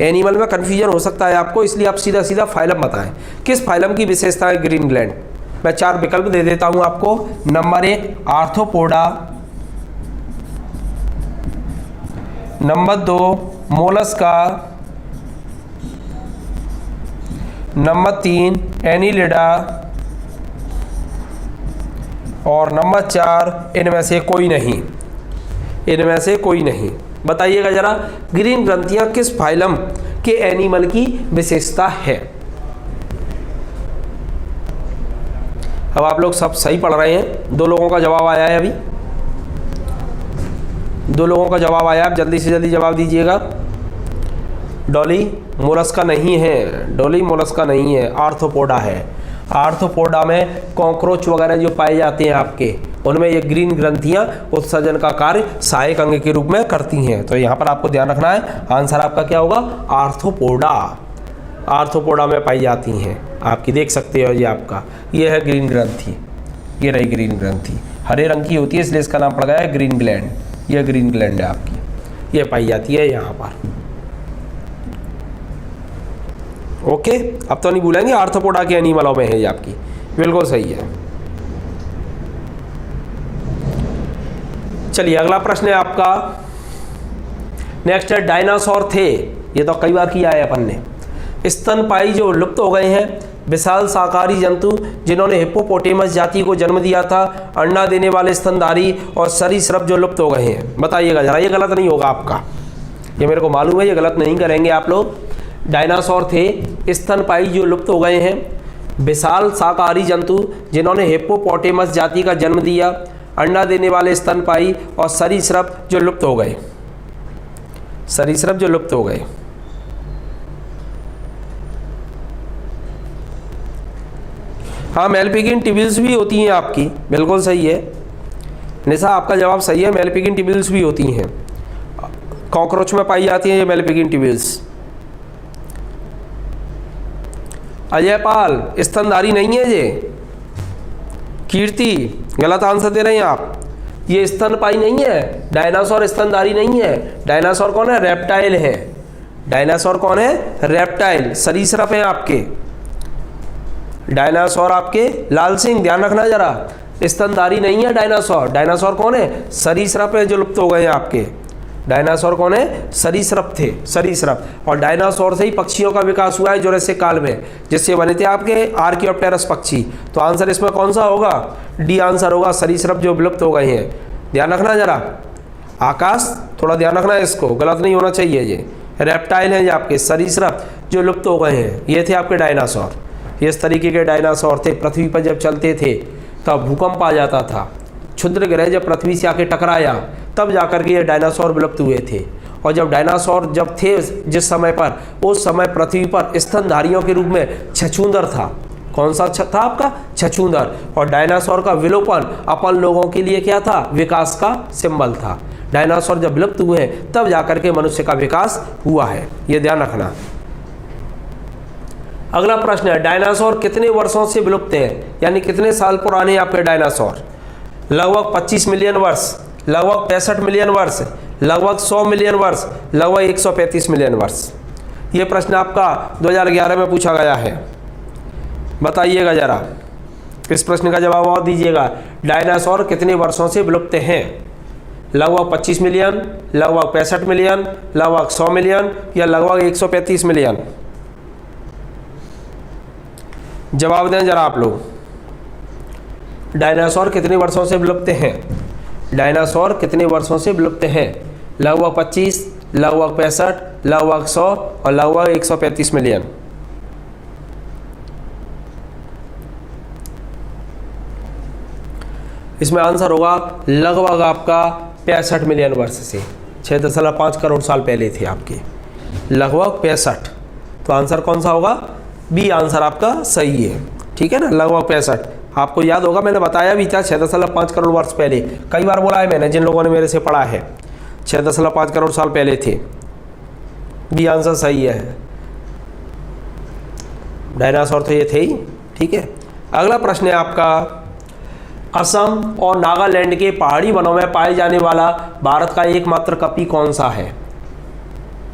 एनिमल में कन्फ्यूजन हो सकता है आपको, इसलिए आप सीधा सीधा फाइलम बताएं। किस फाइलम की विशेषता है ग्रीन ग्लैंड? मैं 4 विकल्प दे देता हूं आपको। Number 1 arthropoda, number 2 Mollusca, number 3 Annelida और नंबर 4 इनमें से कोई नहीं। इनमें से कोई नहीं। बताइएगा जरा, ग्रीन ग्रंथियां किस फाइलम के एनिमल की विशेषता है? अब आप लोग सब सही पढ़ रहे हैं। 2 लोगों का जवाब आया है, अभी 2 लोगों का जवाब आया। आप जल्दी से जल्दी जवाब दीजिएगा। डॉली मोलस्का नहीं है, डॉली मोलस्का नहीं है, आर्थ्रोपोडा है। आर्थ्रोपोडा में कॉकरोच वगैरह जो पाए जाते हैं आपके, उनमें ये ग्रीन ग्रंथियां उत्सर्जन का कार्य सहायक अंग के रूप में करती हैं। तो यहाँ पर आपको ध्यान रखना है, आंसर आपका क्या होगा? आर्थ्रोपोडा। आर्थ्रोपोडा में पाई जाती हैं आपकी, देख सकते हो ये आपका, ये है ग्रीन ग्रंथि। ये रही ग्रीन ग्रंथि, हरे रंग की होती है इसलिए इसका नाम पड़ गया है ग्रीन ग्लैंड। ये ग्रीन ग्लैंड है आपकी, ये पाई जाती है यहाँ पर। ओके, अब तो नहीं भूलेंगे, आर्थ्रोपोडा के एनिमलों में है ये आपकी, बिल्कुल सही है। चलिए अगला प्रश्न है आपका, नेक्स्ट है डायनासोर थे, ये तो कई बार किया है अपन ने। स्तनपायी जो लुप्त हो गए हैं, विशाल शाकाहारी जंतु जिन्होंने हिप्पोपोटेमस जाति को जन्म दिया था, अंडा देने वाले स्तनधारी और सरीसृप जो लुप्त हो गए हैं। बताइएगा जरा, ये गलत नहीं होगा आपका, ये मेरे को मालूम है, ये गलत नहीं करेंगे आप लोग। डायनासोर थे, स्तनपायी जो लुप्त हो गए हैं, विशाल शाकाहारी जंतु जिन्होंने हिप्पोपोटेमस जाति का जन्म दिया, अंडा देने वाले स्तनपायी और सरीसृप जो लुप्त हो गए। सरीसृप जो लुप्त हो गए। हाँ, मेलपिगिन टिबिल्स भी होती हैं आपकी, बिल्कुल सही है निशा, आपका जवाब सही है। मेलपिगिन टिबिल्स भी होती हैं, कॉकरोच में पाई जाती हैं ये मेलपिगिन टिबिल्स। अजय पाल, स्तनधारी नहीं है ये। कीर्ति, गलत आंसर दे रहे हैं आप, ये स्तनपायी नहीं है। डायनासोर स्तनधारी नहीं है। डायनासोर कौन है? रेप्टाइल है। डायनासोर कौन है? रेप्टाइल, सरीसृप है आपके। डायनासोर आपके, लाल सिंह ध्यान रखना जरा, स्तनधारी नहीं है डायनासोर। डायनासोर कौन है? सरीसृप है जो लुप्त हो गए हैं आपके। डायनासोर कौन है? सरीसृप थे, सरीसृप। और डायनासोर से ही पक्षियों का विकास हुआ है जुरासिक काल में, जिससे बने थे आपके आर्कियोप्टेरस पक्षी। तो आंसर इसमें कौन सा होगा? डी आंसर होगा, सरीसृप जो विलुप्त हो गए हैं। ध्यान रखना जरा। आकाश, थोड़ा ध्यान रखना है इसको, गलत नहीं होना चाहिए। ये रेप्टाइल हैं, ये आपके सरीसृप जो लुप्त हो गए हैं, ये थे आपके डायनासोर। ये इस तरीके के डायनासोर थे। पृथ्वी पर जब चलते थे तब भूकंप आ जाता था, क्षुद्र ग्रह जब पृथ्वी से आके टकराया तब जाकर के ये डायनासोर विलुप्त हुए थे। और जब डायनासोर जब थे जिस समय पर, उस समय पृथ्वी पर स्तनधारियों के रूप में छछूंदर था। कौन सा था आपका? छछूंदर। और डायनासोर का विलोपन अपन लोगों के लिए क्या था? विकास का सिंबल था। डायनासोर जब विलुप्त हुए तब जाकर के मनुष्य का विकास हुआ है, ये ध्यान रखना। अगला प्रश्न है, डायनासोर कितने वर्षों से विलुप्त हैं, यानी कितने साल पुराने आपके डायनासोर? लगभग 25 मिलियन वर्ष, लगभग 65 मिलियन वर्ष, लगभग 100 मिलियन वर्ष, लगभग 135 मिलियन वर्ष। ये प्रश्न आपका 2011 में पूछा गया है। बताइएगा जरा, इस प्रश्न का जवाब और दीजिएगा। डायनासोर कितने वर्षों से विलुप्त हैं? लगभग 25 मिलियन, लगभग 65 मिलियन, लगभग 100 मिलियन या लगभग 135 मिलियन? जवाब दें जरा आप लोग। डायनासोर कितने वर्षों से विलुप्त हैं? डायनासोर कितने वर्षों से विलुप्त हैं? लगभग 25, लगभग 65, लगभग 100 और लगभग 135 मिलियन। इसमें आंसर होगा लगभग आपका 65 मिलियन वर्ष से, 6.5 करोड़ साल पहले थे आपके, लगभग 65। तो आंसर कौन सा होगा? बी आंसर आपका सही है, ठीक है ना, लगभग 65। आपको याद होगा मैंने बताया भी था 6.5 करोड़ वर्ष पहले, कई बार बोला है मैंने, जिन लोगों ने मेरे से पढ़ा है 6.5 करोड़ साल पहले थे। बी आंसर सही है, डायनासोर तो ये थे ही, ठीक है। अगला प्रश्न है आपका, असम और नागालैंड के पहाड़ी वनों में पाए जाने वाला भारत का एकमात्र कपी कौन सा है?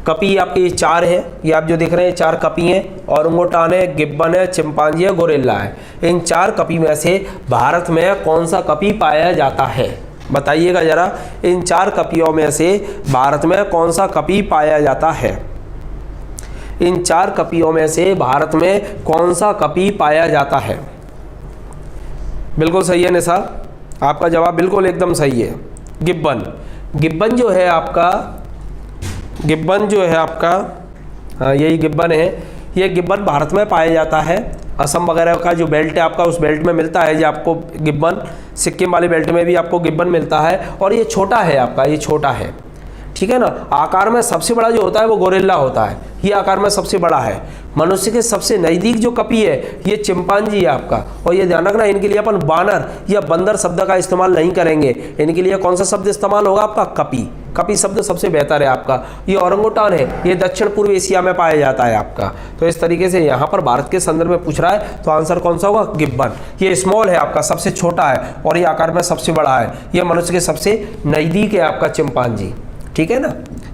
कपी आपके ये 4 है, ये आप जो देख रहे हैं 4 कपी हैं, ओरंगुटान है, गिब्बन है, चिंपांजी है, गोरिल्ला है। इन 4 कपी में से भारत में कौन सा कपी पाया जाता है? बताइएगा जरा, इन 4 कपियों में से भारत में कौन सा कपी पाया जाता है? इन 4 कपियों में से भारत में कौन सा कपी पाया जाता है? बिल्कुल सही है निशा, आपका जवाब बिल्कुल एकदम सही है, गिब्बन। गिब्बन जो है आपका, गिब्बन जो है आपका, हाँ यही गिब्बन है। ये गिब्बन भारत में पाया जाता है, असम वगैरह का जो बेल्ट है आपका उस बेल्ट में मिलता है ये आपको गिब्बन, सिक्किम वाले बेल्ट में भी आपको गिब्बन मिलता है। और ये छोटा है आपका, ये छोटा है, ठीक है ना। आकार में सबसे बड़ा जो होता है वो गोरिल्ला होता है, ये आकार में सबसे बड़ा है। मनुष्य के सबसे नज़दीक जो कपी है ये चिंपांजी है आपका। और ये ध्यान रखना, इनके लिए अपन बानर या बंदर शब्द का इस्तेमाल नहीं करेंगे, इनके लिए कौन सा शब्द इस्तेमाल होगा आपका? कपी। कपी शब्द सबसे बेहतर है आपका। ये ओरंगुटान है, ये दक्षिण पूर्व एशिया में पाया जाता है आपका। तो इस तरीके से यहाँ पर भारत के संदर्भ में पूछ रहा है तो आंसर कौन सा होगा? गिब्बन। ये स्मॉल है आपका, सबसे छोटा है, और ये आकार में सबसे बड़ा है। ये मनुष्य के सबसे नज़दीक है आपका चिंपांजी, ठीक है ना।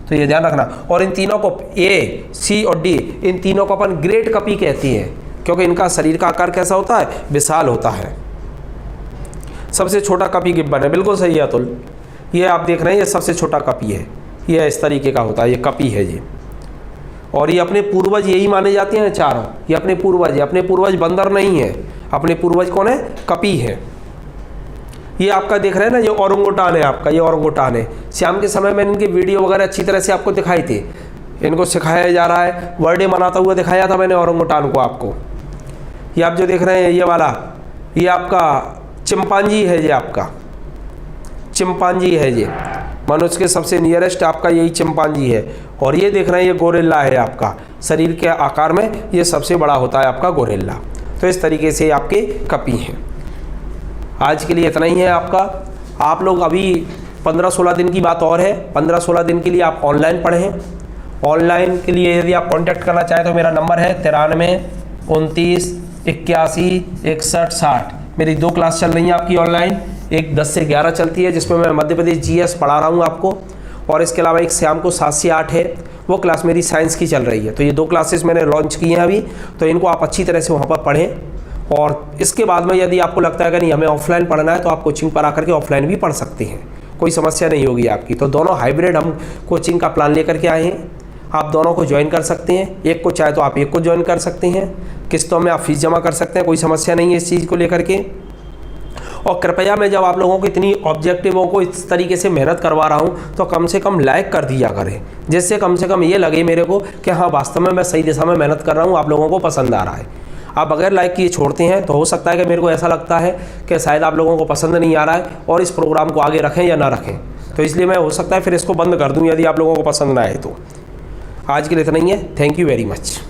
तो ये ध्यान रखना। और इन तीनों को ए, सी और डी, इन तीनों को अपन ग्रेट कपी कहती हैं क्योंकि इनका शरीर का आकार कैसा होता है? विशाल होता है। सबसे छोटा कपी गिब्बन है, बिल्कुल सही है अतुल। ये आप देख रहे हैं, ये सबसे छोटा कपी है, ये इस तरीके का होता है, ये कपी है ये। और ये अपने पूर्वज यही माने जाते हैं चारों, ये अपने पूर्वज है। अपने पूर्वज बंदर नहीं है, अपने पूर्वज कौन है? कपी है। ये आपका देख रहे हैं ना, ये ओरंगुटान है आपका, ये ओरंगुटान है। शाम के समय में इनके वीडियो वगैरह अच्छी तरह से आपको दिखाई थी, इनको सिखाया जा रहा है, बर्थडे मनाता हुआ दिखाया था मैंने ओरंगुटान को आपको। ये आप जो देख रहे हैं ये वाला, ये आपका चिंपांजी है, ये आपका चिंपांजी है, ये मनुष्य के सबसे नियरेस्ट आपका यही चिंपांजी है। और ये देख रहे हैं ये गोरिल्ला है आपका, शरीर के आकार में ये सबसे बड़ा होता है आपका गोरिल्ला। तो इस तरीके से आपके कपी हैं। आज के लिए इतना ही है आपका। आप लोग अभी 15-16 दिन की बात और है, 15-16 दिन के लिए आप ऑनलाइन पढ़ें। ऑनलाइन के लिए यदि आप कांटेक्ट करना चाहें तो मेरा नंबर है 93 29 81 61 60। मेरी 2 क्लास चल रही हैं आपकी ऑनलाइन, एक 10 से 11 चलती है जिसमें मैं मध्य प्रदेश GS पढ़ा रहा हूँ आपको, और इसके अलावा एक शाम को 7 से 8 है, वो क्लास मेरी साइंस की चल रही है। तो ये 2 क्लासेस मैंने लॉन्च की हैं अभी, तो इनको आप अच्छी तरह से वहाँ पर पढ़ें। और इसके बाद में यदि आपको लगता है कि नहीं हमें ऑफलाइन पढ़ना है तो आप कोचिंग पर आकर के ऑफलाइन भी पढ़ सकते हैं, कोई समस्या नहीं होगी आपकी। तो दोनों हाइब्रिड हम कोचिंग का प्लान लेकर के आए हैं, आप दोनों को ज्वाइन कर सकते हैं। एक को चाहे तो आप एक को ज्वाइन कर सकते हैं, किस्तों में आप फीस जमा कर सकते हैं, कोई समस्या नहीं है इस चीज़ को लेकर के। और कृपया मैं जब आप लोगों को इतनी ऑब्जेक्टिवों को इस तरीके से मेहनत करवा रहा हूँ तो कम से कम लाइक कर दिया करें, जिससे कम से कम ये लगे मेरे को कि हाँ वास्तव में मैं सही दिशा में मेहनत कर रहा हूँ, आप लोगों को पसंद आ रहा है। आप बगैर लाइक किए छोड़ते हैं तो हो सकता है कि मेरे को ऐसा लगता है कि शायद आप लोगों को पसंद नहीं आ रहा है और इस प्रोग्राम को आगे रखें या ना रखें, तो इसलिए मैं हो सकता है फिर इसको बंद कर दूं यदि आप लोगों को पसंद ना आए तो। आज के लिए इतना ही है। Thank you very much.